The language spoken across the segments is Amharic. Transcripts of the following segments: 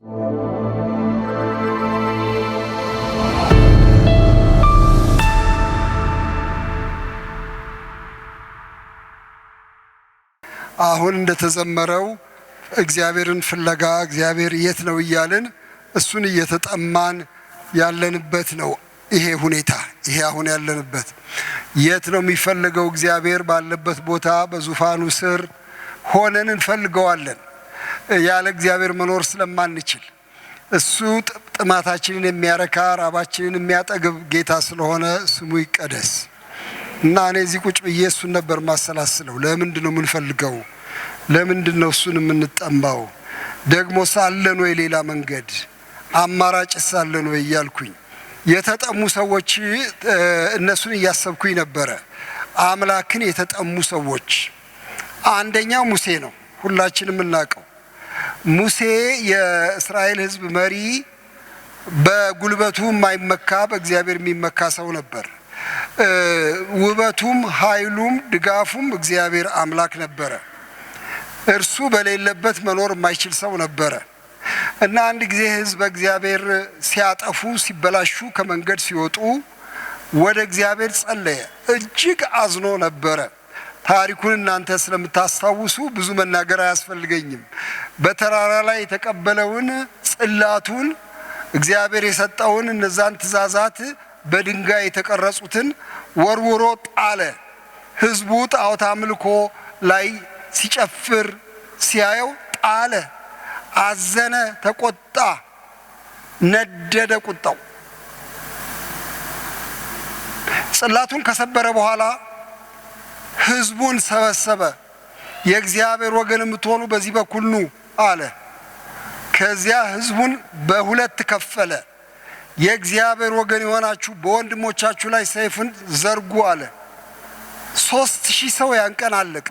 አሁን እንደተዘመረው እግዚአብሔርን ፍለጋ እግዚአብሔር የት ነው እያልን እሱን እየተጠማን ያለንበት ነው። ይሄ ሁኔታ ይሄ አሁን ያለንበት የት ነው የሚፈልገው? እግዚአብሔር ባለበት ቦታ በዙፋኑ ስር ሆነን እንፈልገዋለን። ያለ እግዚአብሔር መኖር ስለማንችል እሱ ጥማታችንን የሚያረካ ራባችንን የሚያጠግብ ጌታ ስለሆነ ስሙ ይቀደስ እና እኔ እዚህ ቁጭ ብዬ እሱን ነበር ማሰላስለው። ለምንድን ነው የምንፈልገው? ለምንድን ነው እሱን የምንጠማው? ደግሞ ሳለን ወይ ሌላ መንገድ አማራጭ ሳለን ወይ እያልኩኝ የተጠሙ ሰዎች እነሱን እያሰብኩኝ ነበረ። አምላክን የተጠሙ ሰዎች አንደኛው ሙሴ ነው። ሁላችንም እናውቀው ሙሴ የእስራኤል ሕዝብ መሪ፣ በጉልበቱ የማይመካ በእግዚአብሔር የሚመካ ሰው ነበር። ውበቱም ኃይሉም ድጋፉም እግዚአብሔር አምላክ ነበረ። እርሱ በሌለበት መኖር የማይችል ሰው ነበረ እና አንድ ጊዜ ሕዝብ እግዚአብሔር ሲያጠፉ ሲበላሹ ከመንገድ ሲወጡ ወደ እግዚአብሔር ጸለየ። እጅግ አዝኖ ነበረ። ታሪኩን እናንተ ስለምታስታውሱ ብዙ መናገር አያስፈልገኝም። በተራራ ላይ የተቀበለውን ጽላቱን እግዚአብሔር የሰጠውን እነዛን ትእዛዛት በድንጋይ የተቀረጹትን ወርውሮ ጣለ። ሕዝቡ ጣዖት አምልኮ ላይ ሲጨፍር ሲያየው ጣለ። አዘነ፣ ተቆጣ፣ ነደደ ቁጣው። ጽላቱን ከሰበረ በኋላ ሕዝቡን ሰበሰበ። የእግዚአብሔር ወገን የምትሆኑ በዚህ በኩል ኑ አለ። ከዚያ ሕዝቡን በሁለት ከፈለ። የእግዚአብሔር ወገን የሆናችሁ በወንድሞቻችሁ ላይ ሰይፍን ዘርጉ አለ። 3000 ሰው ያን ቀን አለቀ።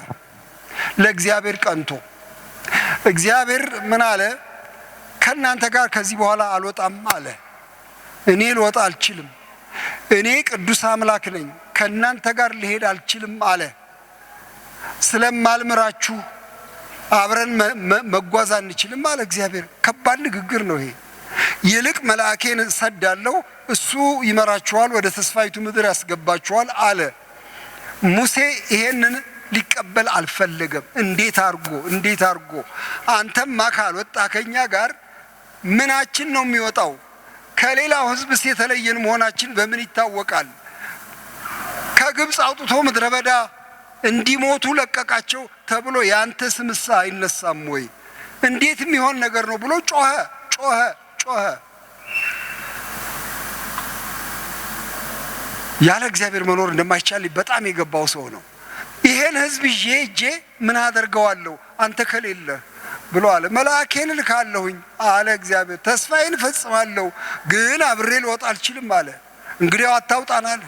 ለእግዚአብሔር ቀንቶ እግዚአብሔር ምን አለ? ከእናንተ ጋር ከዚህ በኋላ አልወጣም አለ። እኔ ልወጣ አልችልም፣ እኔ ቅዱስ አምላክ ነኝ፣ ከእናንተ ጋር ልሄድ አልችልም አለ። ስለማልምራችሁ አብረን መጓዝ አንችልም አለ እግዚአብሔር። ከባድ ንግግር ነው ይሄ። ይልቅ መልአኬን እሰዳለሁ፣ እሱ ይመራችኋል፣ ወደ ተስፋይቱ ምድር ያስገባችኋል አለ። ሙሴ ይሄንን ሊቀበል አልፈለገም። እንዴት አርጎ አንተማ ካልወጣ ከኛ ጋር ምናችን ነው የሚወጣው? ከሌላው ሕዝብስ የተለየን መሆናችን በምን ይታወቃል? ከግብፅ አውጥቶ ምድረ በዳ እንዲሞቱ ለቀቃቸው ተብሎ ያንተ ስምሳ አይነሳም ወይ? እንዴት የሚሆን ነገር ነው ብሎ ጮኸ። ያለ እግዚአብሔር መኖር እንደማይቻል በጣም የገባው ሰው ነው። ይሄን ሕዝብ ይዤ ምን አደርገዋለሁ አንተ ከሌለ ብሎ አለ። መልአኬን ልካለሁኝ አለ እግዚአብሔር። ተስፋዬን እፈጽማለሁ፣ ግን አብሬ ልወጣ አልችልም አለ። እንግዲያው አታውጣን አለ።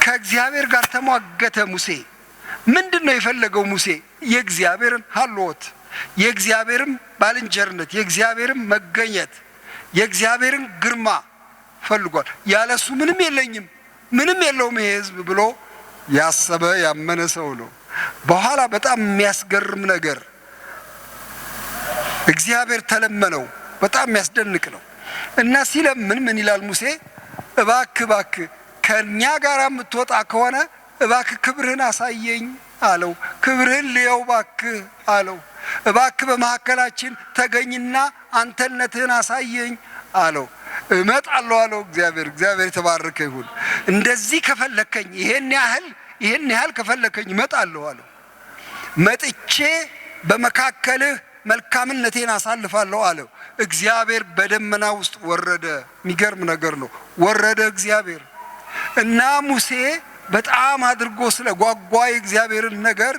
ከእግዚአብሔር ጋር ተሟገተ ሙሴ። ምንድን ነው የፈለገው ሙሴ? የእግዚአብሔርን ሀልዎት፣ የእግዚአብሔርን ባልንጀርነት፣ የእግዚአብሔርን መገኘት፣ የእግዚአብሔርን ግርማ ፈልጓል። ያለሱ ምንም የለኝም፣ ምንም የለውም ይሄ ሕዝብ ብሎ ያሰበ ያመነ ሰው ነው። በኋላ በጣም የሚያስገርም ነገር እግዚአብሔር ተለመነው። በጣም የሚያስደንቅ ነው እና ሲለምን ምን ይላል ሙሴ? እባክህ ከኛ ጋር የምትወጣ ከሆነ እባክህ ክብርህን አሳየኝ አለው። ክብርህን ልየው እባክህ አለው። እባክህ በመካከላችን ተገኝና አንተነትህን አሳየኝ አለው። እመጣለሁ አለው እግዚአብሔር። እግዚአብሔር የተባረከ ይሁን። እንደዚህ ከፈለከኝ ይሄን ያህል ከፈለከኝ እመጣለሁ አለው። መጥቼ በመካከልህ መልካምነቴን አሳልፋለሁ አለው። እግዚአብሔር በደመና ውስጥ ወረደ። የሚገርም ነገር ነው። ወረደ እግዚአብሔር እና ሙሴ በጣም አድርጎ ስለ ጓጓ የእግዚአብሔርን ነገር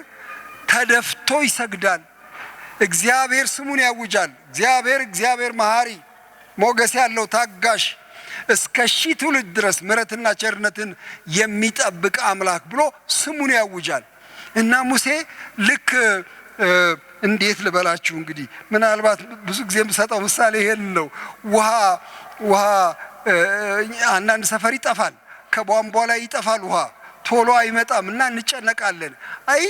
ተደፍቶ ይሰግዳል። እግዚአብሔር ስሙን ያውጃል። እግዚአብሔር መሐሪ ሞገስ ያለው ታጋሽ፣ እስከ 1000 ትውልድ ድረስ ምሕረትና ቸርነትን የሚጠብቅ አምላክ ብሎ ስሙን ያውጃል። እና ሙሴ ልክ እንዴት ልበላችሁ እንግዲህ ምናልባት ብዙ ጊዜ የምሰጠው ምሳሌ ይሄን ነው። ውሃ አንዳንድ ሰፈር ይጠፋል፣ ከቧንቧ ላይ ይጠፋል። ቶሎ አይመጣምና እንጨነቃለን። አይ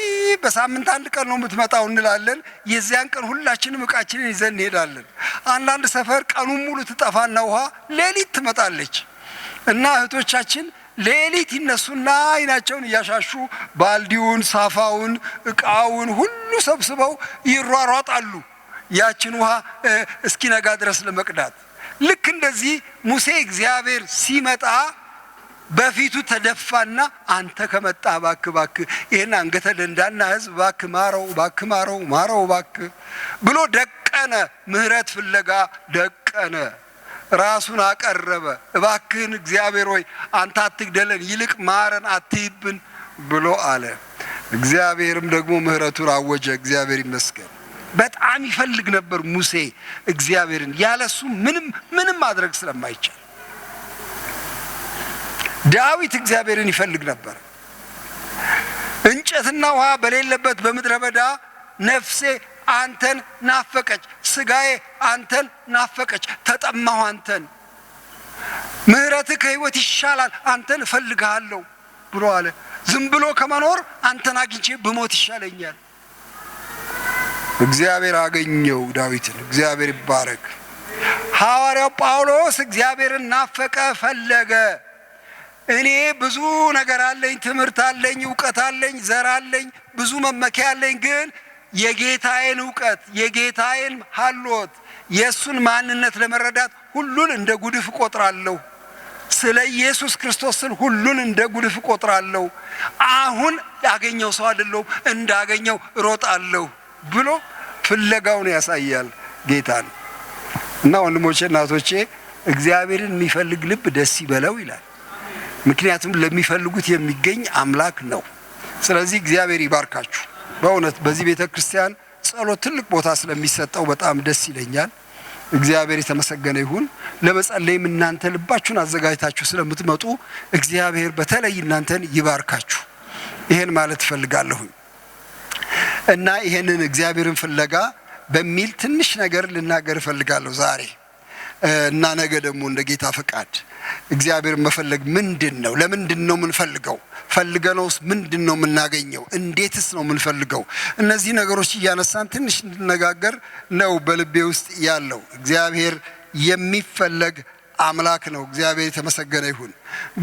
በሳምንት አንድ ቀን ነው የምትመጣው እንላለን። የዚያን ቀን ሁላችንም ዕቃችንን ይዘን እንሄዳለን። አንዳንድ ሰፈር ቀኑን ሙሉ ትጠፋና ውሃ ሌሊት ትመጣለች እና እህቶቻችን ሌሊት ይነሱና አይናቸውን እያሻሹ ባልዲውን፣ ሳፋውን፣ ዕቃውን ሁሉ ሰብስበው ይሯሯጣሉ ያችን ውሃ እስኪነጋ ድረስ ለመቅዳት። ልክ እንደዚህ ሙሴ እግዚአብሔር ሲመጣ በፊቱ ተደፋና አንተ ከመጣ እባክህ ይሄን አንገተ ደንዳና ሕዝብ እባክህ ማረው ብሎ ደቀነ። ምህረት ፍለጋ ደቀነ። ራሱን አቀረበ። እባክህን እግዚአብሔር ሆይ አንተ አትግደለን፣ ይልቅ ማረን፣ አትይብን ብሎ አለ። እግዚአብሔርም ደግሞ ምህረቱን አወጀ። እግዚአብሔር ይመስገን። በጣም ይፈልግ ነበር ሙሴ እግዚአብሔርን፣ ያለሱ ምንም ማድረግ ስለማይቻል። ዳዊት እግዚአብሔርን ይፈልግ ነበር። እንጨትና ውሃ በሌለበት በምድረ በዳ ነፍሴ አንተን ናፈቀች፣ ስጋዬ አንተን ናፈቀች፣ ተጠማሁ አንተን፣ ምህረትህ ከሕይወት ይሻላል፣ አንተን እፈልግሃለሁ ብሎ አለ። ዝም ብሎ ከመኖር አንተን አግኝቼ ብሞት ይሻለኛል። እግዚአብሔር አገኘው ዳዊትን። እግዚአብሔር ይባረክ። ሐዋርያው ጳውሎስ እግዚአብሔርን ናፈቀ፣ ፈለገ። እኔ ብዙ ነገር አለኝ፣ ትምህርት አለኝ፣ እውቀት አለኝ፣ ዘር አለኝ፣ ብዙ መመኪያ አለኝ፣ ግን የጌታዬን እውቀት የጌታዬን ሀልዎት የእሱን ማንነት ለመረዳት ሁሉን እንደ ጉድፍ እቆጥራለሁ። ስለ ኢየሱስ ክርስቶስን ሁሉን እንደ ጉድፍ እቆጥራለሁ። አሁን ያገኘው ሰው አይደለሁም፣ እንዳገኘው እሮጣለሁ ብሎ ፍለጋውን ያሳያል ጌታን። እና ወንድሞቼ እናቶቼ እግዚአብሔርን የሚፈልግ ልብ ደስ ይበለው ይላል። ምክንያቱም ለሚፈልጉት የሚገኝ አምላክ ነው። ስለዚህ እግዚአብሔር ይባርካችሁ። በእውነት በዚህ ቤተ ክርስቲያን ጸሎት ትልቅ ቦታ ስለሚሰጠው በጣም ደስ ይለኛል። እግዚአብሔር የተመሰገነ ይሁን። ለመጸለይም እናንተ ልባችሁን አዘጋጅታችሁ ስለምትመጡ እግዚአብሔር በተለይ እናንተን ይባርካችሁ። ይሄን ማለት እፈልጋለሁኝ እና ይሄንን እግዚአብሔርን ፍለጋ በሚል ትንሽ ነገር ልናገር እፈልጋለሁ ዛሬ እና ነገ ደግሞ እንደ ጌታ ፈቃድ። እግዚአብሔርን መፈለግ ምንድን ነው? ለምንድን ነው የምንፈልገው? ፈልገነውስ ምንድን ነው የምናገኘው? እንዴትስ ነው የምንፈልገው? እነዚህ ነገሮች እያነሳን ትንሽ እንድነጋገር ነው በልቤ ውስጥ ያለው። እግዚአብሔር የሚፈለግ አምላክ ነው። እግዚአብሔር የተመሰገነ ይሁን።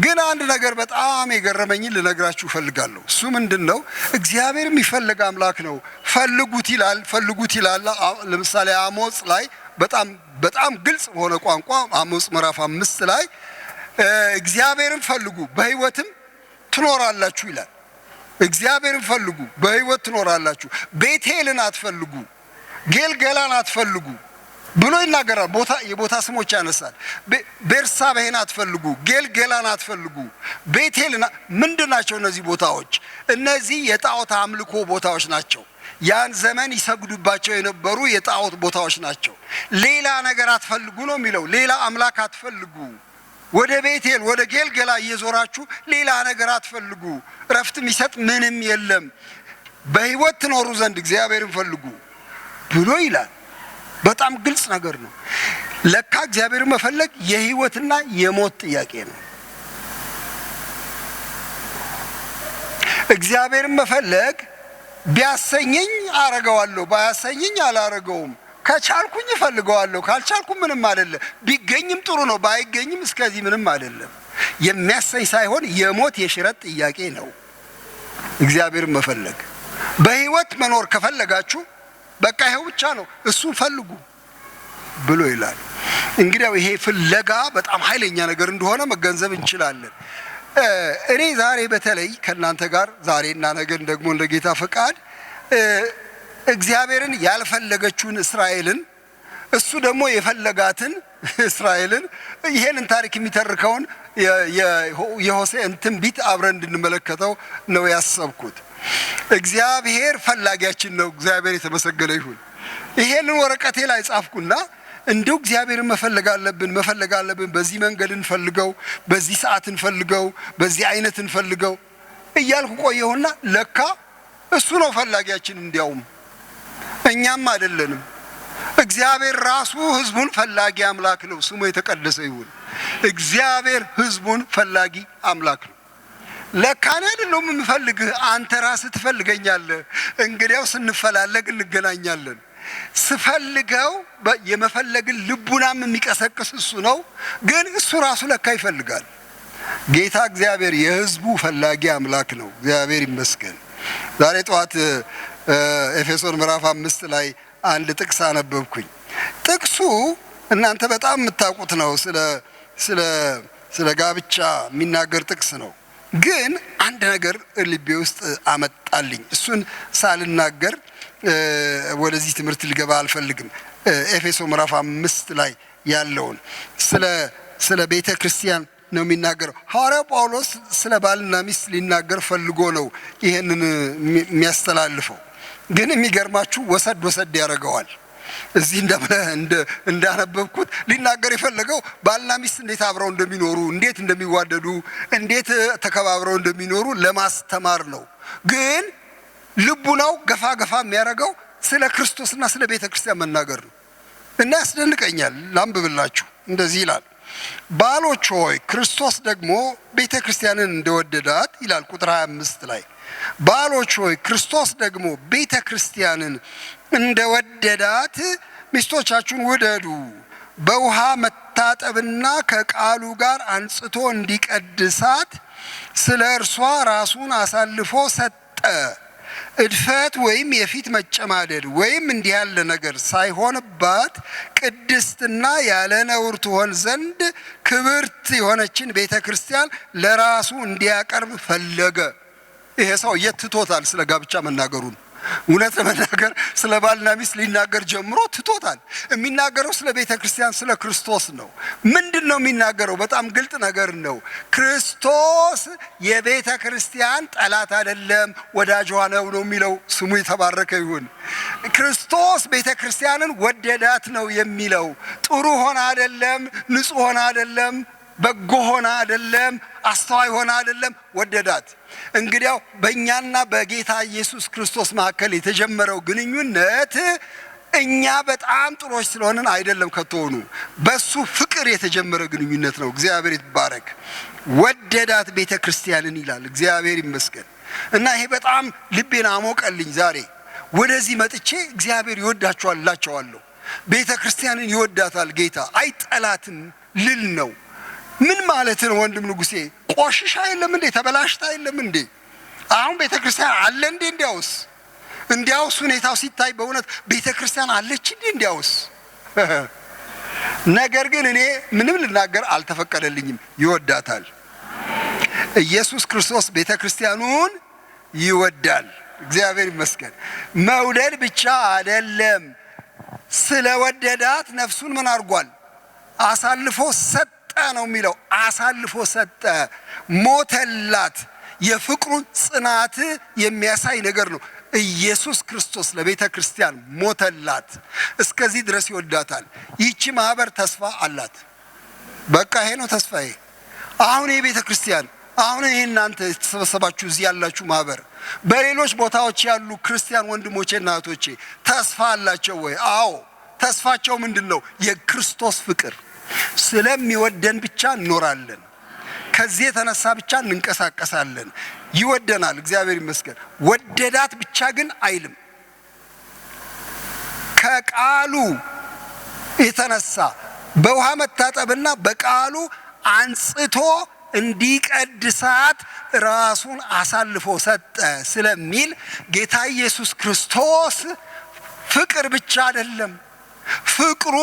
ግን አንድ ነገር በጣም የገረመኝን ልነግራችሁ እፈልጋለሁ። እሱ ምንድን ነው? እግዚአብሔር የሚፈለግ አምላክ ነው። ፈልጉት ይላል። ለምሳሌ አሞጽ ላይ በጣም ግልጽ በሆነ ቋንቋ አሞጽ ምዕራፍ 5 ላይ እግዚአብሔርን ፈልጉ በሕይወትም ትኖራላችሁ ይላል። እግዚአብሔርን ፈልጉ በሕይወት ትኖራላችሁ። ቤቴልን አትፈልጉ፣ ጌልገላን አትፈልጉ ብሎ ይናገራል። የቦታ ስሞች ያነሳል። ቤርሳቤህን አትፈልጉ፣ ጌልገላን አትፈልጉ፣ ቤቴልን። ምንድን ናቸው እነዚህ ቦታዎች? እነዚህ የጣዖት አምልኮ ቦታዎች ናቸው። ያን ዘመን ይሰግዱባቸው የነበሩ የጣዖት ቦታዎች ናቸው። ሌላ ነገር አትፈልጉ ነው የሚለው። ሌላ አምላክ አትፈልጉ። ወደ ቤቴል ወደ ጌልገላ እየዞራችሁ ሌላ ነገር አትፈልጉ። እረፍት የሚሰጥ ምንም የለም። በሕይወት ትኖሩ ዘንድ እግዚአብሔርን ፈልጉ ብሎ ይላል። በጣም ግልጽ ነገር ነው። ለካ እግዚአብሔርን መፈለግ የሕይወትና የሞት ጥያቄ ነው። እግዚአብሔርን መፈለግ ቢያሰኘኝ አረገዋለሁ፣ ባያሰኘኝ አላረገውም። ከቻልኩኝ እፈልገዋለሁ፣ ካልቻልኩ ምንም አይደለም። ቢገኝም ጥሩ ነው፣ ባይገኝም እስከዚህ ምንም አይደለም። የሚያሰኝ ሳይሆን የሞት የሽረት ጥያቄ ነው እግዚአብሔርን መፈለግ። በሕይወት መኖር ከፈለጋችሁ በቃ ይሄው ብቻ ነው፣ እሱን ፈልጉ ብሎ ይላል። እንግዲያው ይሄ ፍለጋ በጣም ኃይለኛ ነገር እንደሆነ መገንዘብ እንችላለን። እኔ ዛሬ በተለይ ከእናንተ ጋር ዛሬና ነገን ደግሞ እንደ ጌታ ፈቃድ እግዚአብሔርን ያልፈለገችውን እስራኤልን እሱ ደግሞ የፈለጋትን እስራኤልን ይሄንን ታሪክ የሚተርከውን የሆሴዕን ትንቢት አብረን እንድንመለከተው ነው ያሰብኩት። እግዚአብሔር ፈላጊያችን ነው። እግዚአብሔር የተመሰገነ ይሁን። ይሄንን ወረቀቴ ላይ ጻፍኩና እንደው እግዚአብሔርን መፈለግ አለብን። በዚህ መንገድ እንፈልገው፣ በዚህ ሰዓት እንፈልገው፣ በዚህ አይነት እንፈልገው እያልኩ ቆየሁና ለካ እሱ ነው ፈላጊያችን። እንዲያውም እኛም አይደለንም። እግዚአብሔር ራሱ ሕዝቡን ፈላጊ አምላክ ነው። ስሙ የተቀደሰ ይሁን። እግዚአብሔር ሕዝቡን ፈላጊ አምላክ ነው። ለካኔ አይደለም የምፈልግህ አንተ ራስህ ትፈልገኛለህ። እንግዲያው ስንፈላለግ እንገናኛለን። ስፈልገው የመፈለግን ልቡናም የሚቀሰቅስ እሱ ነው። ግን እሱ ራሱ ለካ ይፈልጋል። ጌታ እግዚአብሔር የሕዝቡ ፈላጊ አምላክ ነው። እግዚአብሔር ይመስገን። ዛሬ ጠዋት ኤፌሶን ምዕራፍ 5 ላይ አንድ ጥቅስ አነበብኩኝ። ጥቅሱ እናንተ በጣም የምታውቁት ነው። ስለ ጋብቻ የሚናገር ጥቅስ ነው። ግን አንድ ነገር ልቤ ውስጥ አመጣልኝ። እሱን ሳልናገር ወደዚህ ትምህርት ልገባ አልፈልግም። ኤፌሶን ምዕራፍ 5 ላይ ያለውን ስለ ቤተ ክርስቲያን ነው የሚናገረው። ሐዋርያው ጳውሎስ ስለ ባልና ሚስት ሊናገር ፈልጎ ነው ይሄንን የሚያስተላልፈው። ግን የሚገርማችሁ ወሰድ ያደርገዋል። እዚህ እንዳነበብኩት ሊናገር የፈለገው ባልና ሚስት እንዴት አብረው እንደሚኖሩ፣ እንዴት እንደሚዋደዱ፣ እንዴት ተከባብረው እንደሚኖሩ ለማስተማር ነው። ግን ልቡናው ገፋ የሚያደርገው ስለ ክርስቶስና ስለ ቤተ ክርስቲያን መናገር ነው። እና ያስደንቀኛል። ላንብብላችሁ። እንደዚህ ይላል፣ ባሎች ሆይ ክርስቶስ ደግሞ ቤተ ክርስቲያንን እንደወደዳት ይላል ቁጥር 25 ላይ። ባሎች ሆይ ክርስቶስ ደግሞ ቤተ ክርስቲያንን እንደወደዳት ሚስቶቻችሁን ውደዱ፣ በውሃ መታጠብና ከቃሉ ጋር አንጽቶ እንዲቀድሳት ስለ እርሷ ራሱን አሳልፎ ሰጠ። እድፈት ወይም የፊት መጨማደድ ወይም እንዲህ ያለ ነገር ሳይሆንባት ቅድስትና ያለ ነውር ትሆን ዘንድ ክብርት የሆነችን ቤተ ክርስቲያን ለራሱ እንዲያቀርብ ፈለገ። ይሄ ሰው የትቶታል ስለ ጋብቻ መናገሩን። እውነት ለመናገር ስለ ባልና ሚስት ሊናገር ጀምሮ ትቶታል። የሚናገረው ስለ ቤተ ክርስቲያን ስለ ክርስቶስ ነው። ምንድን ነው የሚናገረው? በጣም ግልጥ ነገር ነው። ክርስቶስ የቤተ ክርስቲያን ጠላት አይደለም፣ ወዳጇ ነው የሚለው። ስሙ የተባረከ ይሁን። ክርስቶስ ቤተ ክርስቲያንን ወደዳት ነው የሚለው። ጥሩ ሆነ አይደለም፣ ንጹሕ ሆነ አይደለም፣ በጎ ሆነ አይደለም፣ አስተዋይ ሆነ አይደለም፣ ወደዳት። እንግዲያው በእኛና በጌታ ኢየሱስ ክርስቶስ መካከል የተጀመረው ግንኙነት እኛ በጣም ጥሩዎች ስለሆንን አይደለም፣ ከተሆኑ በሱ ፍቅር የተጀመረ ግንኙነት ነው። እግዚአብሔር ይባረክ። ወደዳት ቤተ ክርስቲያንን ይላል። እግዚአብሔር ይመስገን። እና ይሄ በጣም ልቤን አሞቀልኝ። ዛሬ ወደዚህ መጥቼ እግዚአብሔር ይወዳቸዋል እላቸዋለሁ። ቤተ ክርስቲያንን ይወዳታል ጌታ፣ አይጠላትም ልል ነው። ምን ማለት ነው ወንድም ንጉሴ? ቆሽሻ የለም እንዴ? ተበላሽታ የለም እንዴ? አሁን ቤተ ክርስቲያን አለ እንዴ? እንዲያውስ ሁኔታው ሲታይ በእውነት ቤተ ክርስቲያን አለች እንዴ? እንዲያውስ ነገር ግን እኔ ምንም ልናገር አልተፈቀደልኝም። ይወዳታል። ኢየሱስ ክርስቶስ ቤተ ክርስቲያኑን ይወዳል። እግዚአብሔር ይመስገን። መውደድ ብቻ አይደለም፣ ስለወደዳት ነፍሱን ምን አድርጓል? አሳልፎ ሰጠ ነው የሚለው። አሳልፎ ሰጠ፣ ሞተላት። የፍቅሩን ጽናት የሚያሳይ ነገር ነው። ኢየሱስ ክርስቶስ ለቤተ ክርስቲያን ሞተላት። እስከዚህ ድረስ ይወዳታል። ይቺ ማህበር ተስፋ አላት። በቃ ይሄ ነው ተስፋዬ። አሁን የቤተ ክርስቲያን አሁን ይሄ እናንተ የተሰበሰባችሁ እዚህ ያላችሁ ማህበር፣ በሌሎች ቦታዎች ያሉ ክርስቲያን ወንድሞቼና እህቶቼ ተስፋ አላቸው ወይ? አዎ። ተስፋቸው ምንድን ነው? የክርስቶስ ፍቅር። ስለሚወደን ብቻ እንኖራለን። ከዚህ የተነሳ ብቻ እንንቀሳቀሳለን። ይወደናል። እግዚአብሔር ይመስገን። ወደዳት ብቻ ግን አይልም። ከቃሉ የተነሳ በውሃ መታጠብና በቃሉ አንጽቶ እንዲቀድሳት ራሱን አሳልፎ ሰጠ ስለሚል ጌታ ኢየሱስ ክርስቶስ ፍቅር ብቻ አይደለም። ፍቅሩ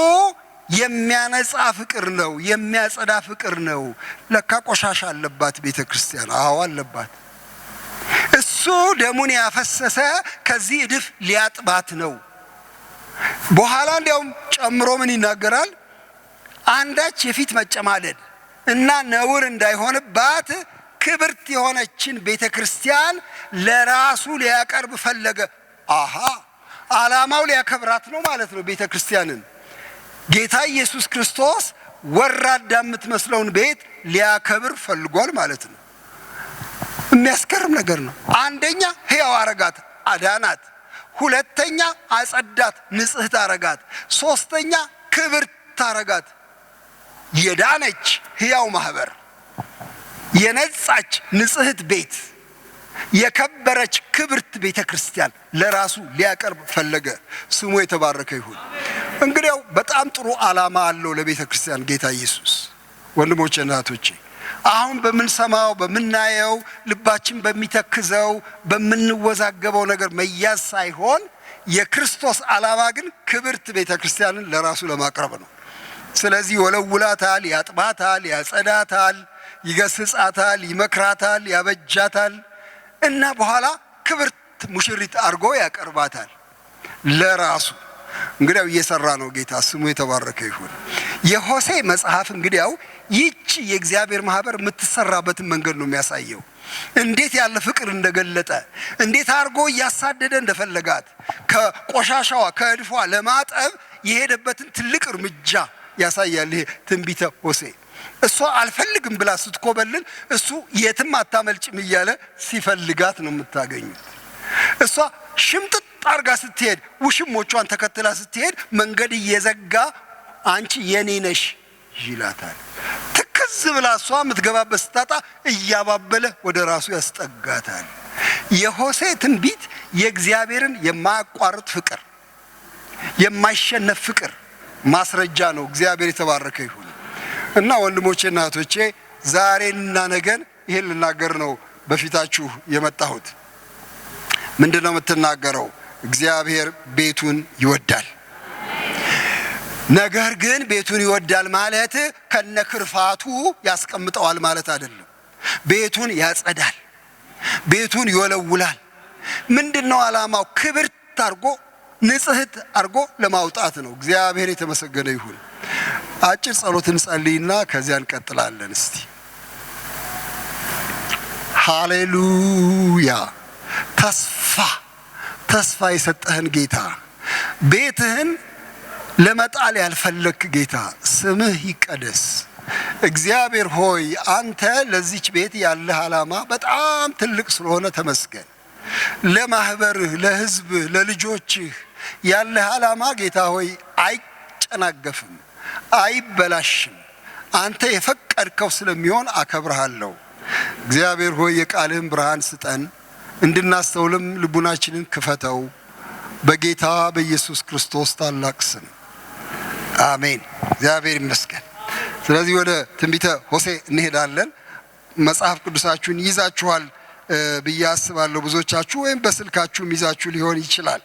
የሚያነጻ ፍቅር ነው። የሚያጸዳ ፍቅር ነው። ለካ ቆሻሻ አለባት ቤተ ክርስቲያን። አዎ አለባት። እሱ ደሙን ያፈሰሰ ከዚህ እድፍ ሊያጥባት ነው። በኋላ እንዲያውም ጨምሮ ምን ይናገራል? አንዳች የፊት መጨማደድ እና ነውር እንዳይሆንባት ክብርት የሆነችን ቤተ ክርስቲያን ለራሱ ሊያቀርብ ፈለገ። አሃ ዓላማው ሊያከብራት ነው ማለት ነው ቤተ ክርስቲያንን። ጌታ ኢየሱስ ክርስቶስ ወራዳ የምትመስለውን ቤት ሊያከብር ፈልጓል ማለት ነው። የሚያስገርም ነገር ነው። አንደኛ ሕያው አረጋት፣ አዳናት። ሁለተኛ አጸዳት፣ ንጽሕት አረጋት። ሶስተኛ ክብርት አረጋት። የዳነች ሕያው ማህበር። የነጻች ንጽሕት ቤት፣ የከበረች ክብርት ቤተ ክርስቲያን ለራሱ ሊያቀርብ ፈለገ። ስሙ የተባረከ ይሁን። እንግዲያው በጣም ጥሩ ዓላማ አለው ለቤተ ክርስቲያን ጌታ ኢየሱስ። ወንድሞቼ እና እህቶቼ አሁን በምንሰማው በምናየው ልባችን በሚተክዘው በምንወዛገበው ነገር መያዝ ሳይሆን የክርስቶስ ዓላማ ግን ክብርት ቤተ ክርስቲያንን ለራሱ ለማቅረብ ነው። ስለዚህ ይወለውላታል፣ ያጥባታል፣ ያጸዳታል፣ ይገስጻታል፣ ይመክራታል፣ ያበጃታል እና በኋላ ክብርት ሙሽሪት አድርጎ ያቀርባታል ለራሱ። እንግዲያው እየሰራ ነው ጌታ፣ ስሙ የተባረከ ይሁን። የሆሴ መጽሐፍ እንግዲያው ይህች የእግዚአብሔር ማህበር የምትሰራበትን መንገድ ነው የሚያሳየው። እንዴት ያለ ፍቅር እንደገለጠ፣ እንዴት አድርጎ እያሳደደ እንደፈለጋት ከቆሻሻዋ ከእድፏ ለማጠብ የሄደበትን ትልቅ እርምጃ ያሳያል ይሄ ትንቢተ ሆሴ። እሷ አልፈልግም ብላ ስትኮበልን እሱ የትም አታመልጭም እያለ ሲፈልጋት ነው የምታገኙት። እሷ ሽምጥጥ አርጋ ስትሄድ፣ ውሽሞቿን ተከትላ ስትሄድ መንገድ እየዘጋ አንቺ የኔ ነሽ ይላታል። ትክዝ ብላ እሷ የምትገባበት ስታጣ እያባበለ ወደ ራሱ ያስጠጋታል። የሆሴ ትንቢት የእግዚአብሔርን የማያቋርጥ ፍቅር፣ የማይሸነፍ ፍቅር ማስረጃ ነው። እግዚአብሔር የተባረከ ይሁን እና ወንድሞቼና እህቶቼ ዛሬና ነገን ይሄን ልናገር ነው በፊታችሁ የመጣሁት። ምንድነው የምትናገረው? እግዚአብሔር ቤቱን ይወዳል። ነገር ግን ቤቱን ይወዳል ማለት ከነክርፋቱ ያስቀምጠዋል ማለት አይደለም። ቤቱን ያጸዳል፣ ቤቱን ይወለውላል። ምንድነው ዓላማው? ክብርት አርጎ ንጽሕት አርጎ ለማውጣት ነው። እግዚአብሔር የተመሰገነ ይሁን። አጭር ጸሎት እንጸልይና ከዚያ እንቀጥላለን። እስቲ ሃሌሉያ። ተስፋ የሰጠህን ጌታ፣ ቤትህን ለመጣል ያልፈለክ ጌታ ስምህ ይቀደስ። እግዚአብሔር ሆይ አንተ ለዚች ቤት ያለህ ዓላማ በጣም ትልቅ ስለሆነ ተመስገን። ለማህበርህ፣ ለህዝብህ፣ ለልጆችህ ያለህ ዓላማ ጌታ ሆይ አይጨናገፍም፣ አይበላሽም። አንተ የፈቀድከው ስለሚሆን አከብርሃለሁ። እግዚአብሔር ሆይ የቃልህን ብርሃን ስጠን፣ እንድናስተውልም ልቡናችንን ክፈተው። በጌታ በኢየሱስ ክርስቶስ ታላቅ ስም አሜን። እግዚአብሔር ይመስገን። ስለዚህ ወደ ትንቢተ ሆሴ እንሄዳለን። መጽሐፍ ቅዱሳችሁን ይዛችኋል ብዬ አስባለሁ። ብዙዎቻችሁ ወይም በስልካችሁም ይዛችሁ ሊሆን ይችላል።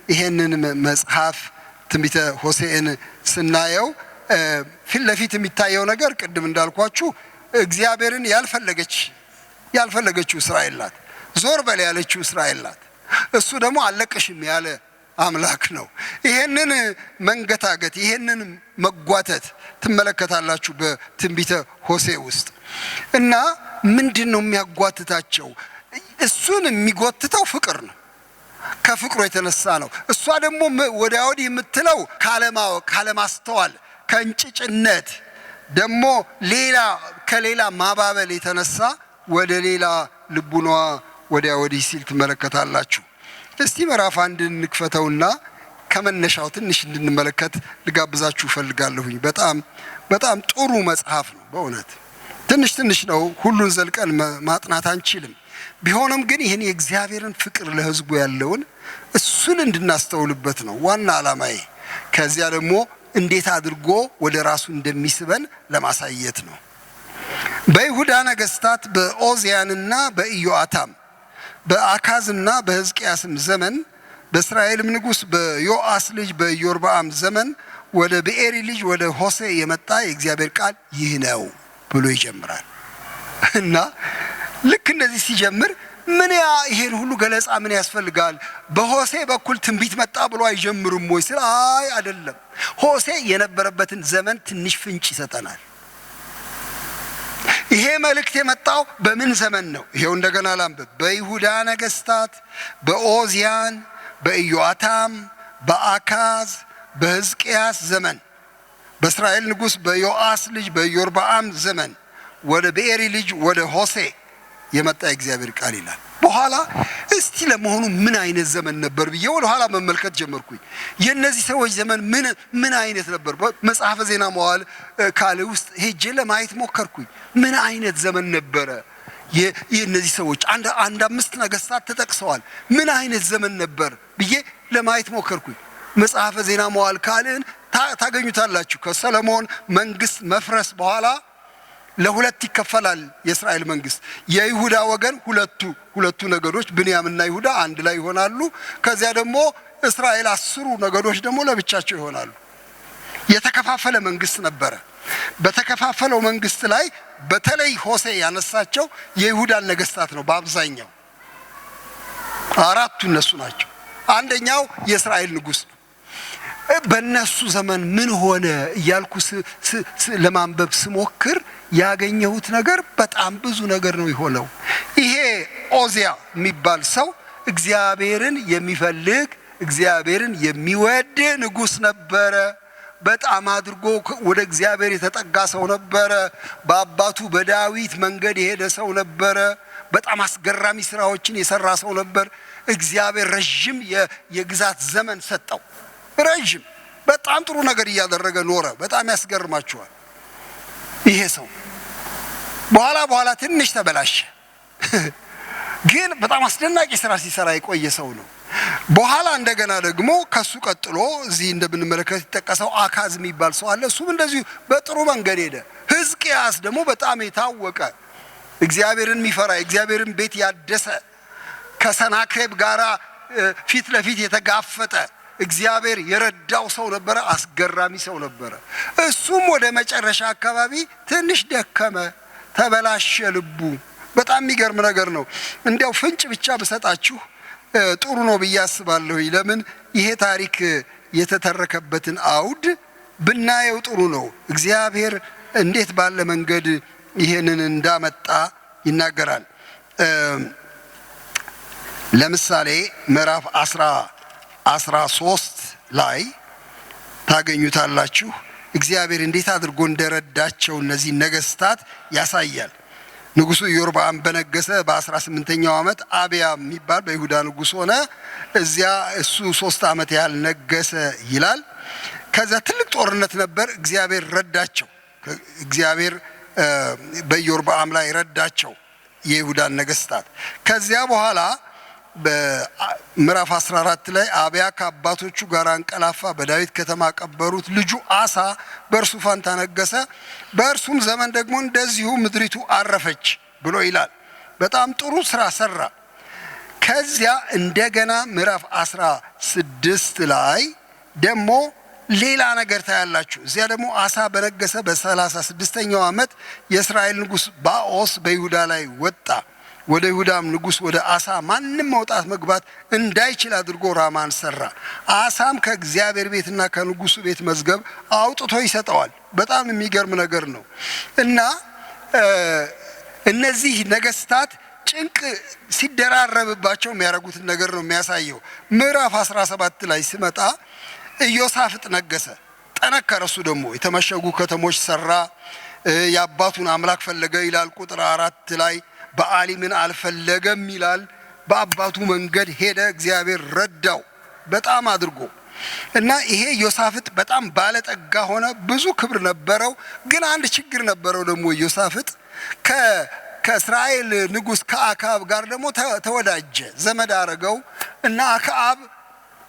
ይሄንን መጽሐፍ ትንቢተ ሆሴዕን ስናየው ፊት ለፊት የሚታየው ነገር ቅድም እንዳልኳችሁ እግዚአብሔርን ያልፈለገችው እስራኤል ናት። ዞር በል ያለችው እስራኤል ናት። እሱ ደግሞ አለቅሽም ያለ አምላክ ነው። ይሄንን መንገታገት፣ ይሄንን መጓተት ትመለከታላችሁ በትንቢተ ሆሴዕ ውስጥ እና ምንድነው የሚያጓትታቸው? እሱን የሚጎትተው ፍቅር ነው። ከፍቅሩ የተነሳ ነው። እሷ ደግሞ ወዲያ ወዲህ የምትለው ካለማወቅ፣ ካለማስተዋል፣ ከእንጭጭነት ደግሞ ከሌላ ማባበል የተነሳ ወደ ሌላ ልቡኗ ወዲያ ወዲህ ሲል ትመለከታላችሁ። እስቲ ምዕራፍ 1 እንክፈተውና ከመነሻው ትንሽ እንድንመለከት ልጋብዛችሁ እፈልጋለሁኝ። በጣም ጥሩ መጽሐፍ ነው በእውነት። ትንሽ ነው፣ ሁሉን ዘልቀን ማጥናት አንችልም። ቢሆንም ግን ይህን የእግዚአብሔርን ፍቅር ለሕዝቡ ያለውን እሱን እንድናስተውልበት ነው ዋና ዓላማዬ። ከዚያ ደግሞ እንዴት አድርጎ ወደ ራሱ እንደሚስበን ለማሳየት ነው። በይሁዳ ነገሥታት በኦዝያንና በኢዮአታም በአካዝና በሕዝቅያስም ዘመን በእስራኤልም ንጉሥ በዮአስ ልጅ በኢዮርብዓም ዘመን ወደ ብኤሪ ልጅ ወደ ሆሴዕ የመጣ የእግዚአብሔር ቃል ይህ ነው ብሎ ይጀምራል እና ልክ እንደዚህ ሲጀምር ይሄን ሁሉ ገለጻ ምን ያስፈልጋል? በሆሴዕ በኩል ትንቢት መጣ ብሎ አይጀምርም ወይ? አይደለም። ሆሴዕ የነበረበትን ዘመን ትንሽ ፍንጭ ይሰጠናል። ይሄ መልእክት የመጣው በምን ዘመን ነው? ይሄው እንደገና ላንብብ። በይሁዳ ነገሥታት በኦዝያን በኢዮአታም በአካዝ በሕዝቅያስ ዘመን በእስራኤል ንጉሥ በዮአስ ልጅ በኢዮርብዓም ዘመን ወደ ብኤሪ ልጅ ወደ ሆሴዕ የመጣ የእግዚአብሔር ቃል ይላል። በኋላ እስቲ ለመሆኑ ምን አይነት ዘመን ነበር ብዬ ወደ ኋላ መመልከት ጀመርኩኝ። የነዚህ ሰዎች ዘመን ምን አይነት ነበር? መጽሐፈ ዜና መዋዕል ካልዕ ውስጥ ሄጄ ለማየት ሞከርኩኝ። ምን አይነት ዘመን ነበረ? የነዚህ ሰዎች አንድ 5 ነገስታት ተጠቅሰዋል። ምን አይነት ዘመን ነበር ብዬ ለማየት ሞከርኩኝ። መጽሐፈ ዜና መዋዕል ካልዕን ታገኙታላችሁ። ከሰለሞን መንግስት መፍረስ በኋላ ለሁለት ይከፈላል የእስራኤል መንግስት። የይሁዳ ወገን ሁለቱ ነገዶች ብንያምና ይሁዳ አንድ ላይ ይሆናሉ። ከዚያ ደግሞ እስራኤል 10 ነገዶች ደግሞ ለብቻቸው ይሆናሉ። የተከፋፈለ መንግስት ነበረ። በተከፋፈለው መንግስት ላይ በተለይ ሆሴዕ ያነሳቸው የይሁዳን ነገስታት ነው። በአብዛኛው 4ቱ እነሱ ናቸው። አንደኛው የእስራኤል ንጉስ ነው። በእነሱ ዘመን ምን ሆነ እያልኩ ለማንበብ ስሞክር ያገኘሁት ነገር በጣም ብዙ ነገር ነው የሆነው። ይሄ ኦዚያ የሚባል ሰው እግዚአብሔርን የሚፈልግ እግዚአብሔርን የሚወድ ንጉስ ነበረ። በጣም አድርጎ ወደ እግዚአብሔር የተጠጋ ሰው ነበረ። በአባቱ በዳዊት መንገድ የሄደ ሰው ነበረ። በጣም አስገራሚ ስራዎችን የሰራ ሰው ነበር። እግዚአብሔር ረጅም የግዛት ዘመን ሰጠው። ረጅም በጣም ጥሩ ነገር እያደረገ ኖረ። በጣም ያስገርማችኋል። ይሄ ሰው በኋላ ትንሽ ተበላሸ። ግን በጣም አስደናቂ ስራ ሲሰራ የቆየ ሰው ነው። በኋላ እንደገና ደግሞ ከሱ ቀጥሎ እዚህ እንደምንመለከት የተጠቀሰው አካዝ የሚባል ሰው አለ። እሱም እንደዚሁ በጥሩ መንገድ ሄደ። ሕዝቅያስ ደግሞ በጣም የታወቀ እግዚአብሔርን የሚፈራ እግዚአብሔርን ቤት ያደሰ ከሰናክሬም ጋራ ፊት ለፊት የተጋፈጠ እግዚአብሔር የረዳው ሰው ነበረ። አስገራሚ ሰው ነበረ። እሱም ወደ መጨረሻ አካባቢ ትንሽ ደከመ፣ ተበላሸ ልቡ። በጣም የሚገርም ነገር ነው። እንዲያው ፍንጭ ብቻ ብሰጣችሁ ጥሩ ነው ብዬ አስባለሁ። ለምን ይሄ ታሪክ የተተረከበትን አውድ ብናየው ጥሩ ነው። እግዚአብሔር እንዴት ባለ መንገድ ይሄንን እንዳመጣ ይናገራል። ለምሳሌ ምዕራፍ 13 ላይ ታገኙታላችሁ። እግዚአብሔር እንዴት አድርጎ እንደረዳቸው እነዚህ ነገስታት ያሳያል። ንጉሱ ኢዮርብዓም በነገሰ በ18ኛው ዓመት አብያ የሚባል በይሁዳ ንጉስ ሆነ። እዚያ እሱ 3 ዓመት ያህል ነገሰ ይላል። ከዛ ትልቅ ጦርነት ነበር። እግዚአብሔር ረዳቸው። እግዚአብሔር በኢዮርብዓም ላይ ረዳቸው የይሁዳን ነገስታት። ከዚያ በኋላ በምዕራፍ 14 ላይ አብያ ከአባቶቹ ጋር አንቀላፋ፣ በዳዊት ከተማ ቀበሩት። ልጁ አሳ በእርሱ ፋንታ ነገሰ። በእርሱም ዘመን ደግሞ እንደዚሁ ምድሪቱ አረፈች ብሎ ይላል። በጣም ጥሩ ስራ ሰራ። ከዚያ እንደገና ምዕራፍ 16 ላይ ደግሞ ሌላ ነገር ታያላችሁ። እዚያ ደግሞ አሳ በነገሰ በ36ኛው ዓመት የእስራኤል ንጉስ ባኦስ በይሁዳ ላይ ወጣ። ወደ ይሁዳም ንጉስ ወደ አሳ ማንም መውጣት መግባት እንዳይችል አድርጎ ራማን ሰራ። አሳም ከእግዚአብሔር ቤትና ከንጉሱ ቤት መዝገብ አውጥቶ ይሰጠዋል። በጣም የሚገርም ነገር ነው። እና እነዚህ ነገስታት ጭንቅ ሲደራረብባቸው የሚያደርጉትን ነገር ነው የሚያሳየው። ምዕራፍ 17 ላይ ሲመጣ ኢዮሳፍጥ ነገሰ፣ ጠነከረ። እሱ ደግሞ የተመሸጉ ከተሞች ሰራ፣ የአባቱን አምላክ ፈለገ ይላል። ቁጥር 4 ላይ በአሊምን አልፈለገም ይላል። በአባቱ መንገድ ሄደ፣ እግዚአብሔር ረዳው በጣም አድርጎ። እና ይሄ ኢዮሳፍጥ በጣም ባለጠጋ ሆነ፣ ብዙ ክብር ነበረው። ግን አንድ ችግር ነበረው ደግሞ ኢዮሳፍጥ ከእስራኤል ንጉስ ከአክዓብ ጋር ደግሞ ተወዳጀ፣ ዘመድ አረገው። እና አክዓብ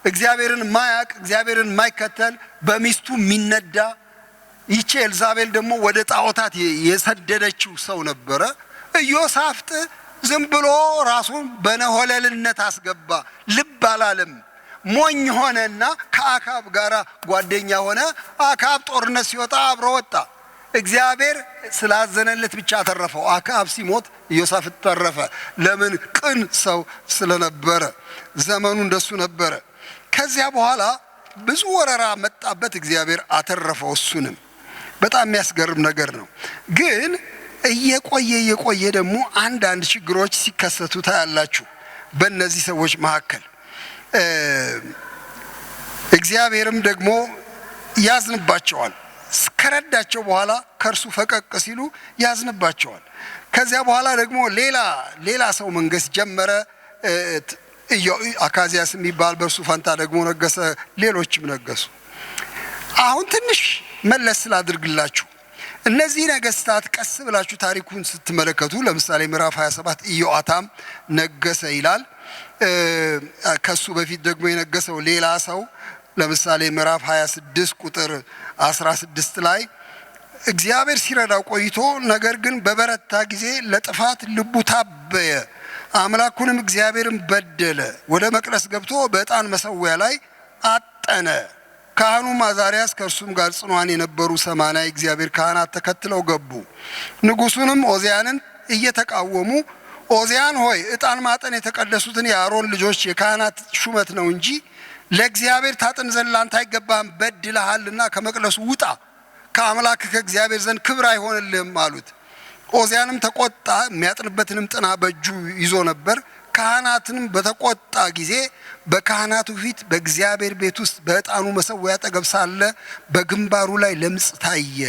እግዚአብሔርን ማያቅ እግዚአብሔርን ማይከተል በሚስቱ የሚነዳ፣ ይቺ ኤልዛቤል ደግሞ ወደ ጣዖታት የሰደደችው ሰው ነበረ። ኢዮሳፍጥ ዝም ብሎ ራሱን በነሆለልነት አስገባ፣ ልብ አላለም። ሞኝ ሆነና ከአክዓብ ጋር ጓደኛ ሆነ። አክዓብ ጦርነት ሲወጣ አብሮ ወጣ። እግዚአብሔር ስላዘነለት ብቻ ተረፈው። አክዓብ ሲሞት ኢዮሳፍጥ ተረፈ። ለምን? ቅን ሰው ስለነበረ። ዘመኑ እንደሱ ነበረ። ከዚያ በኋላ ብዙ ወረራ መጣበት፣ እግዚአብሔር አተረፈው እሱንም። በጣም የሚያስገርም ነገር ነው። ግን እየቆየ ደግሞ አንዳንድ ችግሮች ሲከሰቱ ታያላችሁ በእነዚህ ሰዎች መካከል። እግዚአብሔርም ደግሞ ያዝንባቸዋል። ከረዳቸው በኋላ ከእርሱ ፈቀቅ ሲሉ ያዝንባቸዋል። ከዚያ በኋላ ደግሞ ሌላ ሰው መንገስ ጀመረ። አካዚያስ የሚባል በእርሱ ፈንታ ደግሞ ነገሰ። ሌሎችም ነገሱ። አሁን ትንሽ መለስ ስላድርግላችሁ እነዚህ ነገስታት ቀስ ብላችሁ ታሪኩን ስትመለከቱ ለምሳሌ ምዕራፍ 27 ኢዮአታም ነገሰ ይላል። ከሱ በፊት ደግሞ የነገሰው ሌላ ሰው ለምሳሌ ምዕራፍ 26 ቁጥር 16 ላይ እግዚአብሔር ሲረዳው ቆይቶ ነገር ግን በበረታ ጊዜ ለጥፋት ልቡ ታበየ፣ አምላኩንም እግዚአብሔርን በደለ፣ ወደ መቅደስ ገብቶ በዕጣን መሠዊያ ላይ አጠነ። ካህኑም አዛርያስ ከእርሱም ጋር ጽኑዓን የነበሩ 80 የእግዚአብሔር ካህናት ተከትለው ገቡ። ንጉሡንም ዖዝያንን እየተቃወሙ ዖዝያን ሆይ ዕጣን ማጠን የተቀደሱትን የአሮን ልጆች የካህናት ሹመት ነው እንጂ ለእግዚአብሔር ታጥን ዘንድ ላንተ አይገባህም፣ በድለሃልና ከመቅደሱ ውጣ፣ ከአምላክ ከእግዚአብሔር ዘንድ ክብር አይሆንልህም አሉት። ዖዝያንም ተቆጣ፣ የሚያጥንበትንም ጥና በእጁ ይዞ ነበር። ካህናትንም በተቆጣ ጊዜ በካህናቱ ፊት በእግዚአብሔር ቤት ውስጥ በዕጣኑ መሠዊያ አጠገብ ሳለ በግንባሩ ላይ ለምጽ ታየ።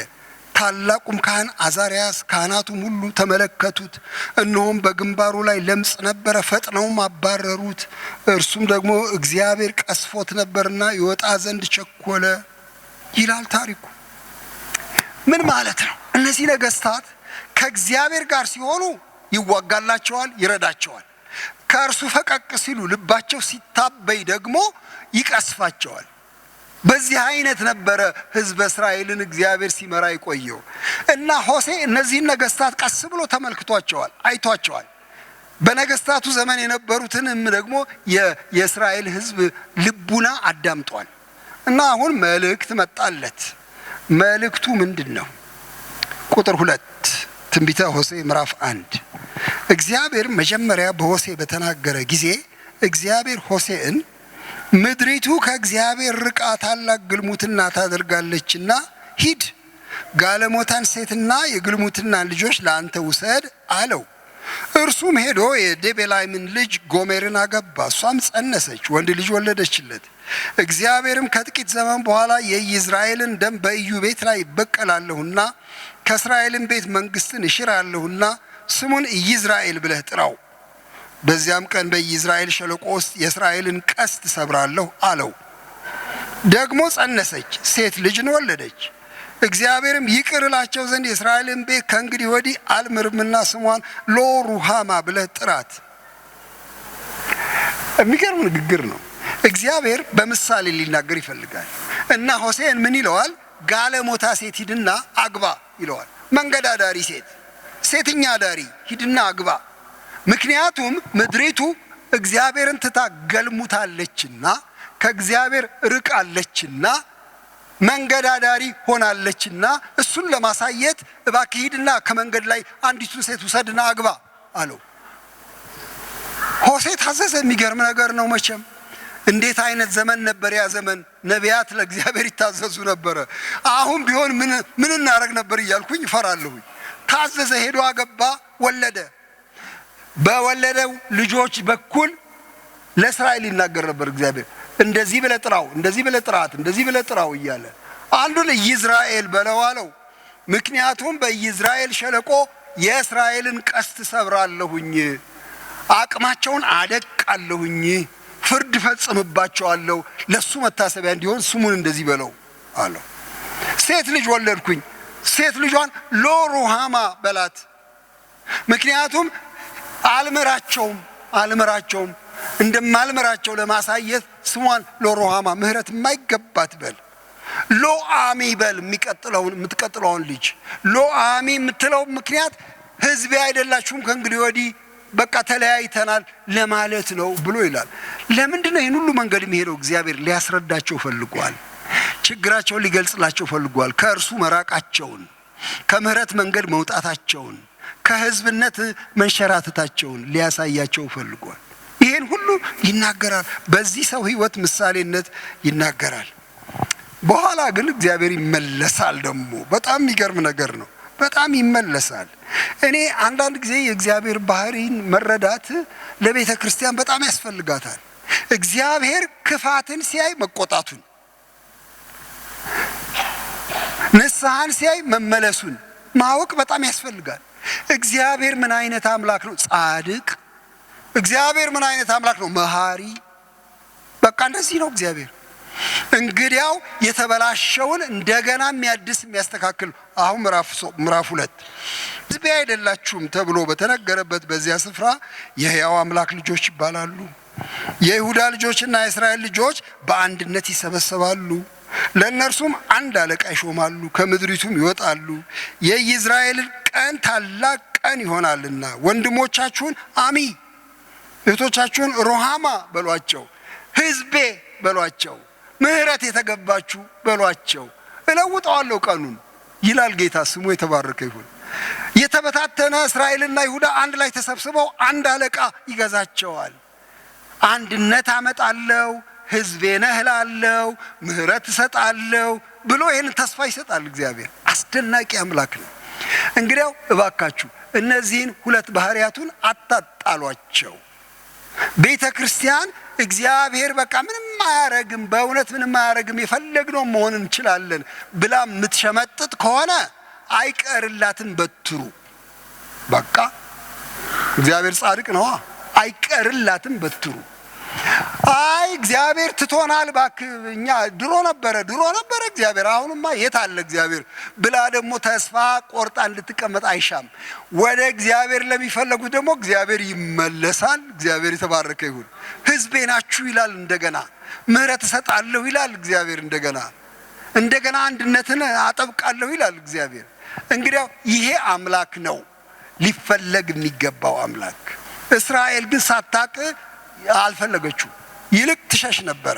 ታላቁም ካህን አዛርያስ ካህናቱም ሁሉ ተመለከቱት፣ እነሆም በግንባሩ ላይ ለምጽ ነበረ። ፈጥነውም አባረሩት። እርሱም ደግሞ እግዚአብሔር ቀስፎት ነበርና ይወጣ ዘንድ ቸኮለ ይላል ታሪኩ። ምን ማለት ነው? እነዚህ ነገስታት ከእግዚአብሔር ጋር ሲሆኑ ይዋጋላቸዋል፣ ይረዳቸዋል። ከእርሱ ፈቀቅ ሲሉ ልባቸው ሲታበይ ደግሞ ይቀስፋቸዋል። በዚህ አይነት ነበረ ሕዝበ እስራኤልን እግዚአብሔር ሲመራ የቆየው እና ሆሴዕ እነዚህን ነገስታት ቀስ ብሎ ተመልክቷቸዋል፣ አይቷቸዋል። በነገስታቱ ዘመን የነበሩትንም ደግሞ የእስራኤል ሕዝብ ልቡና አዳምጧል። እና አሁን መልእክት መጣለት። መልእክቱ ምንድን ነው? ቁጥር 2 ትንቢተ ሆሴዕ ምዕራፍ 1 እግዚአብሔር መጀመሪያ በሆሴዕ በተናገረ ጊዜ እግዚአብሔር ሆሴዕን ምድሪቱ ከእግዚአብሔር ርቃ ታላቅ ግልሙትና ታደርጋለችና ሂድ፣ ጋለሞታን ሴትና የግልሙትናን ልጆች ለአንተ ውሰድ አለው። እርሱም ሄዶ የዴቤላይምን ልጅ ጎሜርን አገባ። እሷም ጸነሰች፣ ወንድ ልጅ ወለደችለት። እግዚአብሔርም ከጥቂት ዘመን በኋላ የኢይዝራኤልን ደም በኢዩ ቤት ላይ ይበቀላለሁና ከእስራኤልም ቤት መንግስትን እሽራለሁና ስሙን ኢይዝራኤል ብለህ ጥራው። በዚያም ቀን በኢይዝራኤል ሸለቆ ውስጥ የእስራኤልን ቀስት ሰብራለሁ አለው። ደግሞ ጸነሰች፣ ሴት ልጅን ወለደች። እግዚአብሔርም ይቅር እላቸው ዘንድ የእስራኤልን ቤት ከእንግዲህ ወዲህ አልምርምና ስሟን ሎሩሃማ ብለህ ጥራት። የሚገርም ንግግር ነው። እግዚአብሔር በምሳሌ ሊናገር ይፈልጋል እና ሆሴዕን ምን ይለዋል? ጋለሞታ ሴት ሂድና አግባ ይለዋል። መንገድ አዳሪ ሴት፣ ሴተኛ አዳሪ ሂድና አግባ። ምክንያቱም ምድሪቱ እግዚአብሔርን ትታ ገልሙታለችና ከእግዚአብሔር ርቃለችና መንገድ አዳሪ ሆናለችና እሱን ለማሳየት እባክህ ሂድና ከመንገድ ላይ አንዲቱን ሴት ውሰድና አግባ አለው። ሆሴዕ ታዘዘ። የሚገርም ነገር ነው መቼም። እንዴት አይነት ዘመን ነበር ያ ዘመን! ነቢያት ለእግዚአብሔር ይታዘዙ ነበረ። አሁን ቢሆን ምን እናደርግ ነበር እያልኩኝ እፈራለሁኝ። ታዘዘ፣ ሄዶ አገባ፣ ወለደ። በወለደው ልጆች በኩል ለእስራኤል ይናገር ነበር እግዚአብሔር። እንደዚህ ብለህ ጥራው፣ እንደዚህ ብለህ ጥራት፣ እንደዚህ ብለህ ጥራው እያለ አንዱን ኢይዝራኤል በለው አለው። ምክንያቱም በኢይዝራኤል ሸለቆ የእስራኤልን ቀስት ሰብራለሁኝ፣ አቅማቸውን አደቃለሁኝ፣ ፍርድ ፈጽምባቸዋለሁ፣ ለሱ መታሰቢያ እንዲሆን ስሙን እንደዚህ በለው አለው። ሴት ልጅ ወለድኩኝ፣ ሴት ልጇን ሎሩሃማ በላት። ምክንያቱም አልምራቸውም እንደማልምራቸው ለማሳየት ስሟን ሎሩሃማ፣ ምህረት የማይገባት በል። ሎአሚ በል የምትቀጥለውን ልጅ ሎአሚ የምትለው ምክንያት ሕዝቤ አይደላችሁም ከእንግዲህ ወዲህ በቃ ተለያይተናል ለማለት ነው ብሎ ይላል። ለምንድን ነው ይህን ሁሉ መንገድ የሚሄደው? እግዚአብሔር ሊያስረዳቸው ፈልጓል። ችግራቸውን ሊገልጽላቸው ፈልጓል። ከእርሱ መራቃቸውን፣ ከምህረት መንገድ መውጣታቸውን፣ ከህዝብነት መንሸራተታቸውን ሊያሳያቸው ፈልጓል። ይህን ሁሉ ይናገራል። በዚህ ሰው ህይወት ምሳሌነት ይናገራል። በኋላ ግን እግዚአብሔር ይመለሳል። ደግሞ በጣም የሚገርም ነገር ነው። በጣም ይመለሳል። እኔ አንዳንድ ጊዜ የእግዚአብሔር ባህሪን መረዳት ለቤተ ክርስቲያን በጣም ያስፈልጋታል። እግዚአብሔር ክፋትን ሲያይ መቆጣቱን፣ ንስሐን ሲያይ መመለሱን ማወቅ በጣም ያስፈልጋል። እግዚአብሔር ምን አይነት አምላክ ነው? ጻድቅ። እግዚአብሔር ምን አይነት አምላክ ነው? መሐሪ። በቃ እንደዚህ ነው እግዚአብሔር። እንግዲያው የተበላሸውን እንደገና የሚያድስ የሚያስተካክል። አሁን ምዕራፍ 2 ሕዝቤ አይደላችሁም ተብሎ በተነገረበት በዚያ ስፍራ የሕያው አምላክ ልጆች ይባላሉ። የይሁዳ ልጆችና የእስራኤል ልጆች በአንድነት ይሰበሰባሉ። ለእነርሱም አንድ አለቃ ይሾማሉ፣ ከምድሪቱም ይወጣሉ። የኢዝራኤል ቀን ታላቅ ቀን ይሆናልና ወንድሞቻችሁን አሚ፣ እህቶቻችሁን ሮሃማ በሏቸው፣ ሕዝቤ በሏቸው፣ ምሕረት የተገባችሁ በሏቸው። እለውጠዋለሁ ቀኑን ይላል ጌታ፣ ስሙ የተባረከ ይሁን። የተበታተነ እስራኤልና ይሁዳ አንድ ላይ ተሰብስበው አንድ አለቃ ይገዛቸዋል። አንድነት አመጣለሁ፣ ሕዝቤ ነህ እላለሁ፣ ምሕረት እሰጣለሁ ብሎ ይህን ተስፋ ይሰጣል እግዚአብሔር። አስደናቂ አምላክ ነው። እንግዲያው እባካችሁ እነዚህን ሁለት ባህሪያቱን አታጣሏቸው። ቤተ ክርስቲያን እግዚአብሔር በቃ ምንም አያረግም፣ በእውነት ምንም አያረግም፣ የፈለግነው መሆን እንችላለን ብላ የምትሸመጥጥ ከሆነ አይቀርላትም በትሩ። በቃ እግዚአብሔር ጻድቅ ነዋ፣ አይቀርላትም በትሩ። አይ እግዚአብሔር ትቶናል እባክህ፣ እኛ ድሮ ነበረ እግዚአብሔር፣ አሁንማ የት አለ እግዚአብሔር ብላ ደግሞ ተስፋ ቆርጣ እንድትቀመጥ አይሻም። ወደ እግዚአብሔር ለሚፈለጉት ደግሞ እግዚአብሔር ይመለሳል። እግዚአብሔር የተባረከ ይሁን። ሕዝቤ ናችሁ ይላል እንደገና፣ ምሕረት እሰጣለሁ ይላል እግዚአብሔር እንደገና አንድነትን አጠብቃለሁ ይላል እግዚአብሔር። እንግዲያው ይሄ አምላክ ነው ሊፈለግ የሚገባው አምላክ። እስራኤል ግን ሳታቅ አልፈለገችው፣ ይልቅ ትሸሽ ነበረ።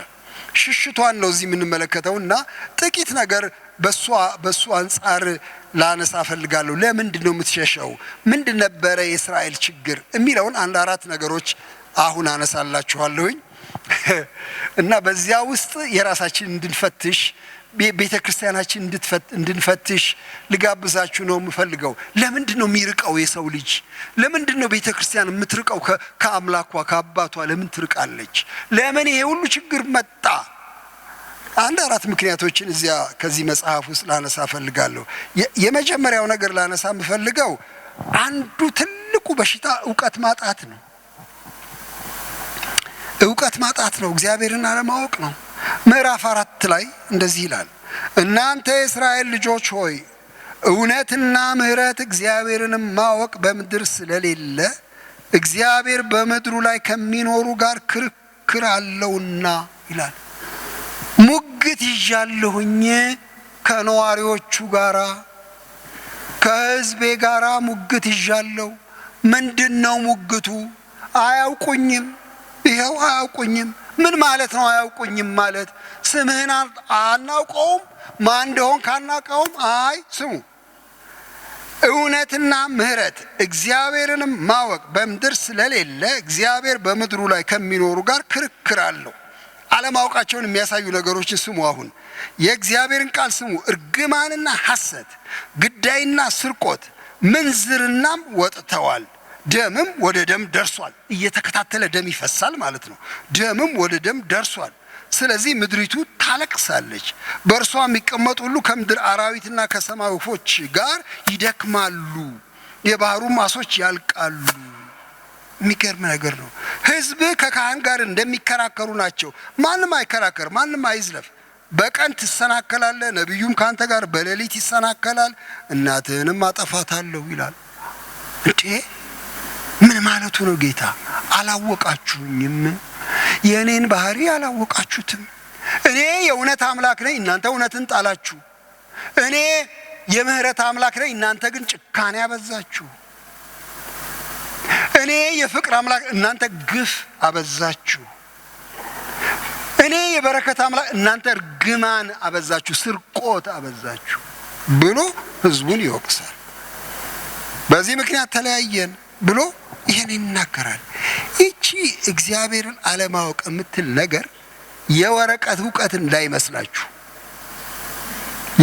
ሽሽቷን ነው እዚህ የምንመለከተው እና ጥቂት ነገር በሱ አንጻር ላነሳ ፈልጋለሁ። ለምንድን ነው የምትሸሸው? ምንድን ነበረ የእስራኤል ችግር የሚለውን 1-4 ነገሮች አሁን አነሳላችኋለሁኝ እና በዚያ ውስጥ የራሳችን እንድንፈትሽ ቤተ ክርስቲያናችን እንድንፈትሽ ልጋብዛችሁ ነው የምፈልገው። ለምንድን ነው የሚርቀው የሰው ልጅ? ለምንድን ነው ቤተ ክርስቲያን የምትርቀው ከአምላኳ ከአባቷ? ለምን ትርቃለች? ለምን ይሄ ሁሉ ችግር መጣ? 1-4 ምክንያቶችን ከዚህ መጽሐፍ ውስጥ ላነሳ ፈልጋለሁ። የመጀመሪያው ነገር ላነሳ የምፈልገው አንዱ ትልቁ በሽታ እውቀት ማጣት ነው። እውቀት ማጣት ነው። እግዚአብሔርን አለማወቅ ነው። ምዕራፍ 4 ላይ እንደዚህ ይላል፣ እናንተ የእስራኤል ልጆች ሆይ እውነትና ምሕረት እግዚአብሔርንም ማወቅ በምድር ስለሌለ እግዚአብሔር በምድሩ ላይ ከሚኖሩ ጋር ክርክር አለውና ይላል። ሙግት ይዣለሁኝ ከነዋሪዎቹ ጋራ፣ ከሕዝቤ ጋራ ሙግት ይዣለሁ። ምንድነው ሙግቱ? አያውቁኝም። ይኸው አያውቁኝም። ምን ማለት ነው አያውቁኝም ማለት? ስምህን አናውቀውም፣ ማን እንደሆን ካናውቀውም። አይ ስሙ፣ እውነትና ምሕረት እግዚአብሔርንም ማወቅ በምድር ስለሌለ እግዚአብሔር በምድሩ ላይ ከሚኖሩ ጋር ክርክር አለው። አለማወቃቸውን የሚያሳዩ ነገሮችን ስሙ። አሁን የእግዚአብሔርን ቃል ስሙ። እርግማንና ሐሰት፣ ግዳይና ስርቆት፣ ምንዝርናም ወጥተዋል። ደምም ወደ ደም ደርሷል። እየተከታተለ ደም ይፈሳል ማለት ነው። ደምም ወደ ደም ደርሷል። ስለዚህ ምድሪቱ ታለቅሳለች፣ በእርሷ የሚቀመጡ ሁሉ ከምድር አራዊትና ከሰማይ ወፎች ጋር ይደክማሉ፣ የባህሩም ዓሦች ያልቃሉ። የሚገርም ነገር ነው። ሕዝብ ከካህን ጋር እንደሚከራከሩ ናቸው። ማንም አይከራከር፣ ማንም አይዝለፍ። በቀን ትሰናከላለህ፣ ነቢዩም ካንተ ጋር በሌሊት ይሰናከላል፣ እናትህንም አጠፋታለሁ ይላል። እንዴ ምን ማለቱ ነው ጌታ? አላወቃችሁኝም? የእኔን ባህሪ አላወቃችሁትም? እኔ የእውነት አምላክ ነኝ፣ እናንተ እውነትን ጣላችሁ። እኔ የምህረት አምላክ ነኝ፣ እናንተ ግን ጭካኔ አበዛችሁ። እኔ የፍቅር አምላክ፣ እናንተ ግፍ አበዛችሁ። እኔ የበረከት አምላክ፣ እናንተ እርግማን አበዛችሁ፣ ስርቆት አበዛችሁ ብሎ ህዝቡን ይወቅሳል። በዚህ ምክንያት ተለያየን ብሎ ይሄን ይናገራል። ይቺ እግዚአብሔርን አለማወቅ የምትል ነገር የወረቀት እውቀት እንዳይመስላችሁ።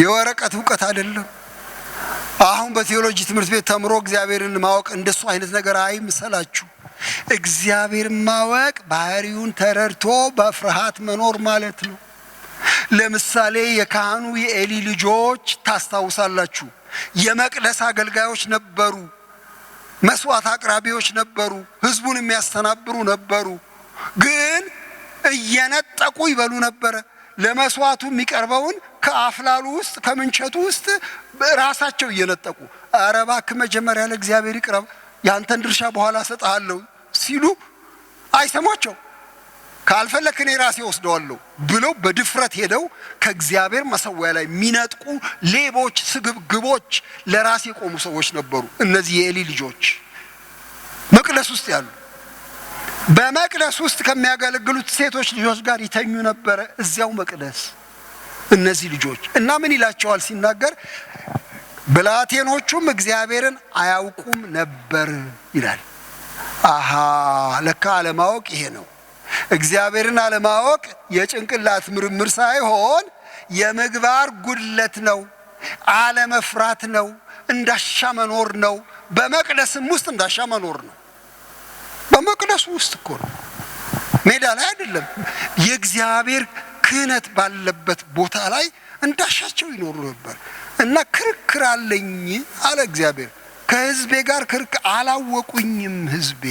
የወረቀት እውቀት አይደለም። አሁን በቴዎሎጂ ትምህርት ቤት ተምሮ እግዚአብሔርን ማወቅ እንደሱ አይነት ነገር አይምሰላችሁ። እግዚአብሔርን ማወቅ ባህሪውን ተረድቶ በፍርሃት መኖር ማለት ነው። ለምሳሌ የካህኑ የኤሊ ልጆች ታስታውሳላችሁ። የመቅደስ አገልጋዮች ነበሩ፣ መስዋዕት አቅራቢዎች ነበሩ፣ ህዝቡን የሚያስተናብሩ ነበሩ። ግን እየነጠቁ ይበሉ ነበረ። ለመስዋዕቱ የሚቀርበውን ከአፍላሉ ውስጥ ከምንቸቱ ውስጥ ራሳቸው እየነጠቁ ኧረ እባክህ መጀመሪያ ለእግዚአብሔር ይቅረብ ያንተን ድርሻ በኋላ እሰጥሃለሁ ሲሉ አይሰሟቸው። ካልፈለክ እኔ ራሴ ወስደዋለሁ ብለው በድፍረት ሄደው ከእግዚአብሔር መሰዊያ ላይ የሚነጥቁ ሌቦች፣ ስግብግቦች፣ ለራስ የቆሙ ሰዎች ነበሩ። እነዚህ የኤሊ ልጆች መቅደስ ውስጥ ያሉ፣ በመቅደስ ውስጥ ከሚያገለግሉት ሴቶች ልጆች ጋር ይተኙ ነበረ እዚያው መቅደስ እነዚህ ልጆች። እና ምን ይላቸዋል ሲናገር ብላቴኖቹም እግዚአብሔርን አያውቁም ነበር ይላል። አሃ ለካ አለማወቅ ይሄ ነው። እግዚአብሔርን አለማወቅ የጭንቅላት ምርምር ሳይሆን የምግባር ጉድለት ነው፣ አለመፍራት ነው፣ እንዳሻ መኖር ነው። በመቅደስም ውስጥ እንዳሻ መኖር ነው። በመቅደሱ ውስጥ እኮ ነው፣ ሜዳ ላይ አይደለም። የእግዚአብሔር ክህነት ባለበት ቦታ ላይ እንዳሻቸው ይኖሩ ነበር። እና ክርክር አለኝ አለ እግዚአብሔር፣ ከህዝቤ ጋር ክርክር አላወቁኝም ህዝቤ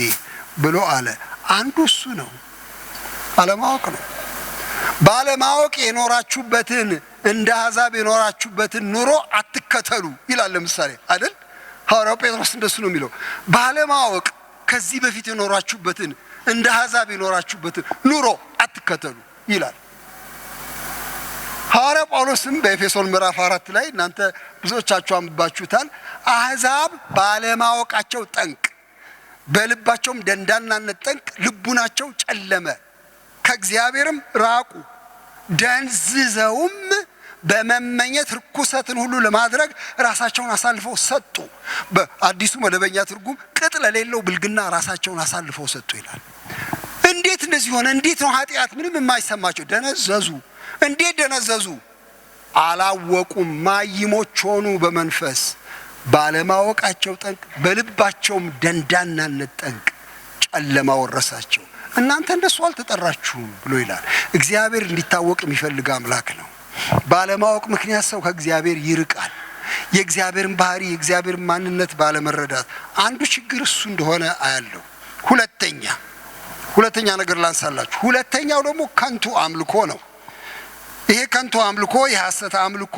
ብሎ አለ። አንዱ እሱ ነው፣ አለማወቅ ነው። ባለማወቅ የኖራችሁበትን እንደ አሕዛብ የኖራችሁበትን ኑሮ አትከተሉ ይላል። ለምሳሌ አይደል ሐዋርያው ጴጥሮስ እንደሱ ነው የሚለው። ባለማወቅ ከዚህ በፊት የኖራችሁበትን እንደ አሕዛብ የኖራችሁበትን ኑሮ አትከተሉ ይላል። ሐዋርያው ጳውሎስም በኤፌሶን ምዕራፍ 4 ላይ እናንተ ብዙዎቻችሁ አንብባችሁታል። አሕዛብ ባለማወቃቸው ጠንቅ፣ በልባቸውም ደንዳናነት ጠንቅ ልቡናቸው ጨለመ፣ ከእግዚአብሔርም ራቁ፣ ደንዝዘውም በመመኘት ርኩሰትን ሁሉ ለማድረግ ራሳቸውን አሳልፈው ሰጡ። በአዲሱ መደበኛ ትርጉም ቅጥ ለሌለው ብልግና ራሳቸውን አሳልፈው ሰጡ ይላል። እንዴት እንደዚህ ሆነ? እንዴት ነው ኃጢአት ምንም የማይሰማቸው? ደነዘዙ። እንዴት ደነዘዙ? አላወቁም፣ ማይሞች ሆኑ በመንፈስ ባለማወቃቸው ጠንቅ፣ በልባቸውም ደንዳናነት ጠንቅ ጨለማ ወረሳቸው። እናንተ እንደሱ አልተጠራችሁም ብሎ ይላል። እግዚአብሔር እንዲታወቅ የሚፈልግ አምላክ ነው። ባለማወቅ ምክንያት ሰው ከእግዚአብሔር ይርቃል። የእግዚአብሔርን ባህሪ የእግዚአብሔርን ማንነት ባለመረዳት አንዱ ችግር እሱ እንደሆነ አያለው። ሁለተኛ ነገር ላንሳላችሁ። ሁለተኛው ደግሞ ከንቱ አምልኮ ነው። ይሄ ከንቱ አምልኮ የሐሰት አምልኮ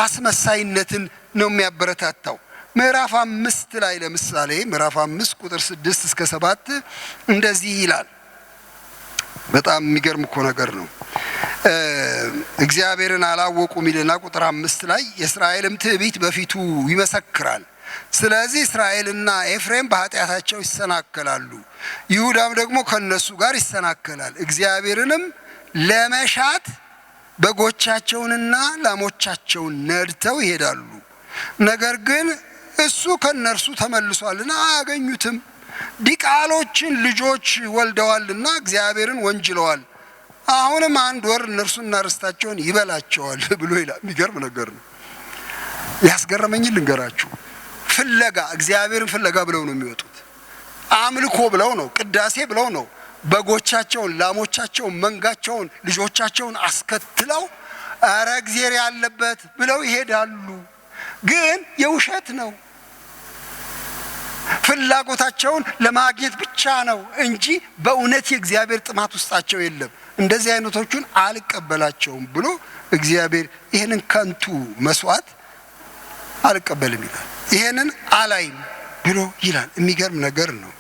አስመሳይነትን ነው የሚያበረታታው። ምዕራፍ 5 ላይ ለምሳሌ ምዕራፍ 5 ቁጥር 6 እስከ 7 እንደዚህ ይላል። በጣም የሚገርም እኮ ነገር ነው። እግዚአብሔርን አላወቁም ይልና ቁጥር 5 ላይ የእስራኤልም ትዕቢት በፊቱ ይመሰክራል። ስለዚህ እስራኤልና ኤፍሬም በኃጢአታቸው ይሰናከላሉ፣ ይሁዳም ደግሞ ከነሱ ጋር ይሰናከላል። እግዚአብሔርንም ለመሻት በጎቻቸውንና ላሞቻቸውን ነድተው ይሄዳሉ፣ ነገር ግን እሱ ከነርሱ ተመልሷልና አያገኙትም። ዲቃሎችን ልጆች ወልደዋልና እግዚአብሔርን ወንጅለዋል። አሁንም 1 ወር እነርሱና ርስታቸውን ይበላቸዋል ብሎ ይላል። የሚገርም ነገር ነው። ያስገረመኝ ልንገራችሁ። ፍለጋ እግዚአብሔርን ፍለጋ ብለው ነው የሚወጡት። አምልኮ ብለው ነው፣ ቅዳሴ ብለው ነው በጎቻቸውን፣ ላሞቻቸውን፣ መንጋቸውን፣ ልጆቻቸውን አስከትለው ኧረ እግዚአብሔር ያለበት ብለው ይሄዳሉ። ግን የውሸት ነው። ፍላጎታቸውን ለማግኘት ብቻ ነው እንጂ በእውነት የእግዚአብሔር ጥማት ውስጣቸው የለም። እንደዚህ አይነቶቹን አልቀበላቸውም ብሎ እግዚአብሔር ይሄንን ከንቱ መስዋዕት አልቀበልም ይላል። ይሄንን አላይም ብሎ ይላል። የሚገርም ነገር ነው።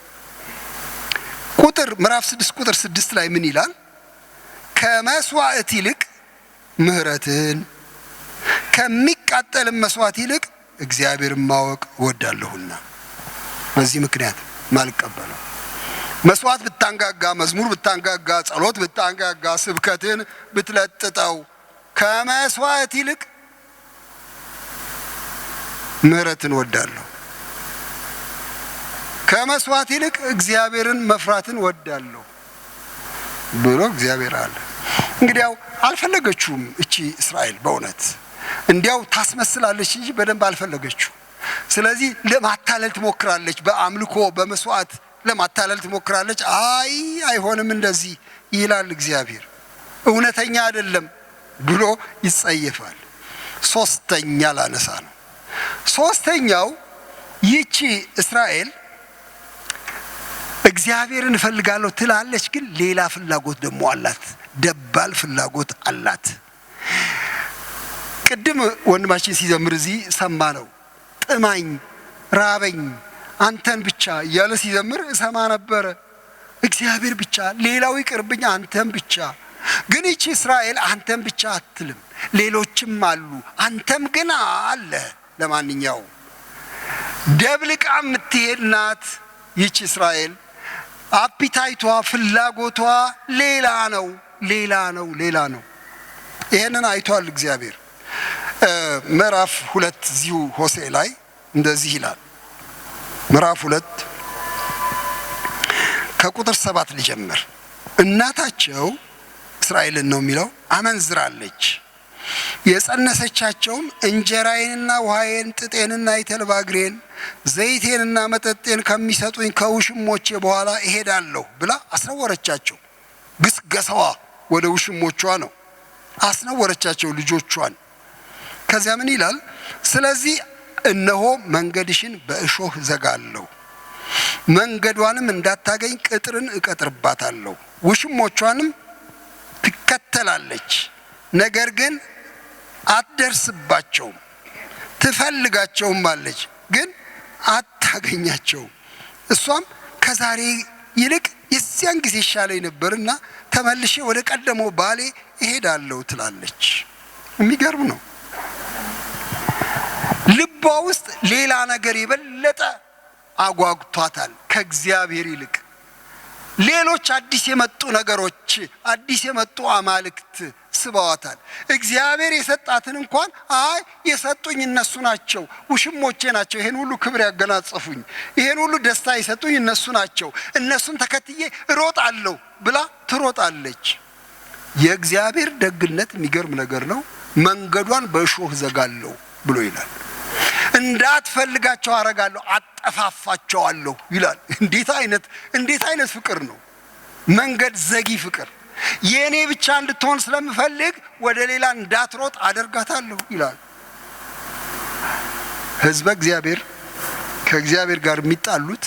ምዕራፍ 6 ቁጥር 6 ላይ ምን ይላል? ከመስዋዕት ይልቅ ምሕረትን ከሚቃጠልም መስዋዕት ይልቅ እግዚአብሔርን ማወቅ እወዳለሁና በዚህ ምክንያት ማልቀበለው። መስዋዕት ብታንጋጋ፣ መዝሙር ብታንጋጋ፣ ጸሎት ብታንጋጋ፣ ስብከትን ብትለጥጠው ከመስዋዕት ይልቅ ምሕረትን እወዳለሁ፣ ከመስዋዕት ይልቅ እግዚአብሔርን መፍራትን እወዳለሁ ብሎ እግዚአብሔር አለ። እንግዲያው አልፈለገችውም እቺ እስራኤል በእውነት እንዲያው ታስመስላለች እንጂ በደንብ አልፈለገችው። ስለዚህ ለማታለል ትሞክራለች፣ በአምልኮ በመስዋዕት ለማታለል ትሞክራለች። አይሆንም እንደዚህ ይላል እግዚአብሔር። እውነተኛ አይደለም፣ ብሎ ይጸየፋል። ሶስተኛ ላነሳ ነው። ሶስተኛው ይቺ እስራኤል እግዚአብሔርን እፈልጋለሁ ትላለች፣ ግን ሌላ ፍላጎት ደግሞ አላት። ደባል ፍላጎት አላት። ቅድም ወንድማችን ሲዘምር እዚህ ሰማ ነው። ጥማኝ፣ ራበኝ፣ አንተን ብቻ እያለ ሲዘምር እሰማ ነበረ። እግዚአብሔር ብቻ፣ ሌላው ይቅርብኝ፣ አንተን ብቻ። ግን ይቺ እስራኤል አንተን ብቻ አትልም፣ ሌሎችም አሉ፣ አንተም ግን አለ። ለማንኛውም ደብልቃ የምትሄድ ናት ይቺ እስራኤል። አፒታይቷ፣ ፍላጎቷ ሌላ ነው፣ ሌላ ነው፣ ሌላ ነው። ይሄንን አይቷል እግዚአብሔር። ምዕራፍ 2 እዚሁ ሆሴዕ ላይ እንደዚህ ይላል። ምዕራፍ 2 ከቁጥር 7 ልጀምር። እናታቸው እስራኤልን ነው የሚለው አመንዝራለች፣ የጸነሰቻቸውም እንጀራዬንና ውሃዬን ጥጤንና የተልባ እግሬን ዘይቴንና መጠጤን ከሚሰጡኝ ከውሽሞቼ በኋላ እሄዳለሁ ብላ አስነወረቻቸው። ግስገሳዋ ወደ ውሽሞቿ ነው። አስነወረቻቸው ልጆቿን። ከዚያ ምን ይላል? ስለዚህ እነሆ መንገድሽን በእሾህ ዘጋለሁ፣ መንገዷንም እንዳታገኝ ቅጥርን እቀጥርባታለሁ። ውሽሞቿንም ትከተላለች፣ ነገር ግን አትደርስባቸውም። ትፈልጋቸውም አለች፣ ግን አታገኛቸውም። እሷም ከዛሬ ይልቅ የዚያን ጊዜ ይሻለኝ ነበርና ተመልሼ ወደ ቀደመው ባሌ እሄዳለሁ ትላለች። የሚገርም ነው። ልቧ ውስጥ ሌላ ነገር የበለጠ አጓጉቷታል ከእግዚአብሔር ይልቅ። ሌሎች አዲስ የመጡ ነገሮች፣ አዲስ የመጡ አማልክት ስበዋታል። እግዚአብሔር የሰጣትን እንኳን አይ የሰጡኝ እነሱ ናቸው፣ ውሽሞቼ ናቸው፣ ይሄን ሁሉ ክብር ያገናጸፉኝ፣ ይሄን ሁሉ ደስታ የሰጡኝ እነሱ ናቸው፣ እነሱን ተከትዬ እሮጣለሁ ብላ ትሮጣለች። የእግዚአብሔር ደግነት የሚገርም ነገር ነው። መንገዷን በእሾህ ዘጋለሁ ብሎ ይላል። እንዳትፈልጋቸው አረጋለሁ፣ አጠፋፋቸዋለሁ ይላል። እንዴት አይነት ፍቅር ነው! መንገድ ዘጊ ፍቅር። የኔ ብቻ እንድትሆን ስለምፈልግ ወደ ሌላ እንዳትሮጥ አደርጋታለሁ ይላል። ሕዝበ እግዚአብሔር ከእግዚአብሔር ጋር የሚጣሉት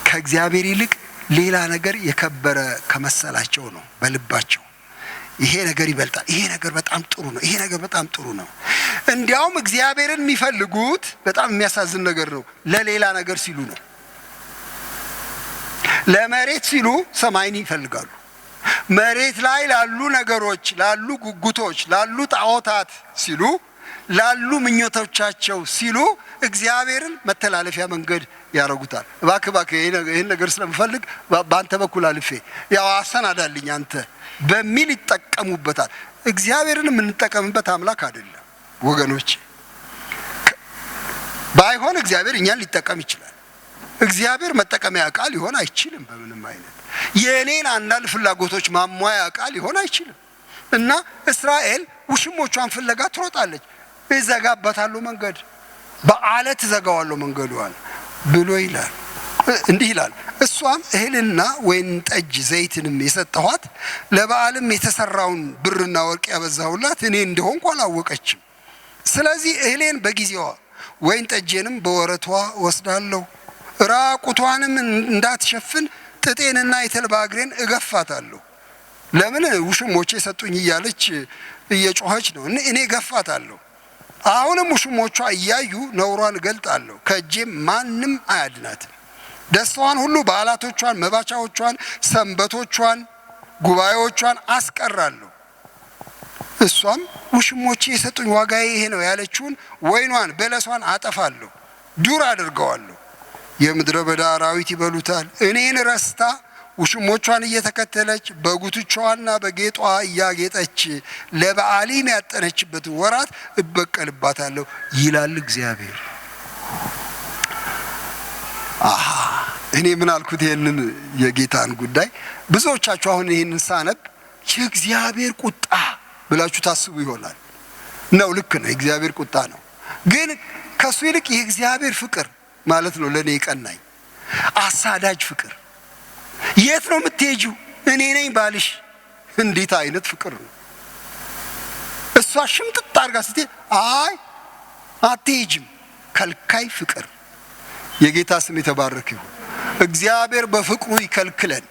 ከእግዚአብሔር ይልቅ ሌላ ነገር የከበረ ከመሰላቸው ነው በልባቸው። ይሄ ነገር ይበልጣል፣ ይሄ ነገር በጣም ጥሩ ነው፣ ይሄ ነገር በጣም ጥሩ ነው። እንዲያውም እግዚአብሔርን የሚፈልጉት በጣም የሚያሳዝን ነገር ነው፣ ለሌላ ነገር ሲሉ ነው። ለመሬት ሲሉ ሰማይን ይፈልጋሉ። መሬት ላይ ላሉ ነገሮች፣ ላሉ ጉጉቶች፣ ላሉ ጣዖታት ሲሉ፣ ላሉ ምኞቶቻቸው ሲሉ እግዚአብሔርን መተላለፊያ መንገድ ያረጉታል። እባክህ ይሄን ነገር ስለምፈልግ በአንተ በኩል አልፌ ያው አሰናዳልኝ አንተ በሚል ይጠቀሙበታል። እግዚአብሔርን የምንጠቀምበት አምላክ አይደለም ወገኖች። ባይሆን እግዚአብሔር እኛን ሊጠቀም ይችላል። እግዚአብሔር መጠቀሚያ ዕቃ ሊሆን አይችልም በምንም አይነት። የእኔን አንዳንድ ፍላጎቶች ማሟያ ዕቃ ሊሆን አይችልም። እና እስራኤል ውሽሞቿን ፍለጋ ትሮጣለች። እዘጋበታለሁ መንገድ፣ በአለት እዘጋዋለሁ መንገዷን ብሎ ይላል። እንዲህ ይላል፣ እሷም እህልና ወይን ጠጅ ዘይትንም የሰጠኋት ለበዓልም የተሰራውን ብርና ወርቅ ያበዛሁላት እኔ እንደሆንኩ አላወቀችም። ስለዚህ እህሌን በጊዜዋ ወይን ጠጄንም በወረቷ ወስዳለሁ፣ ራቁቷንም እንዳትሸፍን ጥጤንና የተልባ እግሬን እገፋታለሁ። ለምን ውሽሞቼ ሰጡኝ እያለች እየጮኸች ነው። እኔ እገፋታለሁ። አሁንም ውሽሞቿ እያዩ ነውሯን እገልጣለሁ፣ ከእጄም ማንም አያድናትም። ደስታዋን ሁሉ፣ በዓላቶቿን፣ መባቻዎቿን፣ ሰንበቶቿን፣ ጉባኤዎቿን አስቀራለሁ። እሷም ውሽሞቼ የሰጡኝ ዋጋዬ ይሄ ነው ያለችውን ወይኗን፣ በለሷን አጠፋለሁ፣ ዱር አድርገዋለሁ። የምድረ በዳ አራዊት ይበሉታል። እኔን ረስታ ውሽሞቿን እየተከተለች በጉትቻዋና በጌጧ እያጌጠች ለበዓሊም ያጠነችበትን ወራት እበቀልባታለሁ ይላል እግዚአብሔር። እኔ ምን አልኩት? ይሄንን የጌታን ጉዳይ ብዙዎቻችሁ አሁን ይሄንን ሳነብ የእግዚአብሔር ቁጣ ብላችሁ ታስቡ ይሆናል። ነው፣ ልክ ነው፣ የእግዚአብሔር ቁጣ ነው። ግን ከሱ ይልቅ የእግዚአብሔር ፍቅር ማለት ነው ለኔ ይቀናኝ። አሳዳጅ ፍቅር። የት ነው የምትሄጂው? እኔ ነኝ ባልሽ። እንዴት አይነት ፍቅር ነው! እሷ ሽምጥጥ አድርጋ ስትሄድ አይ አትሄጂም። ከልካይ ፍቅር። የጌታ ስም የተባረከ ይሁን። እግዚአብሔር በፍቅሩ ይከልክለን።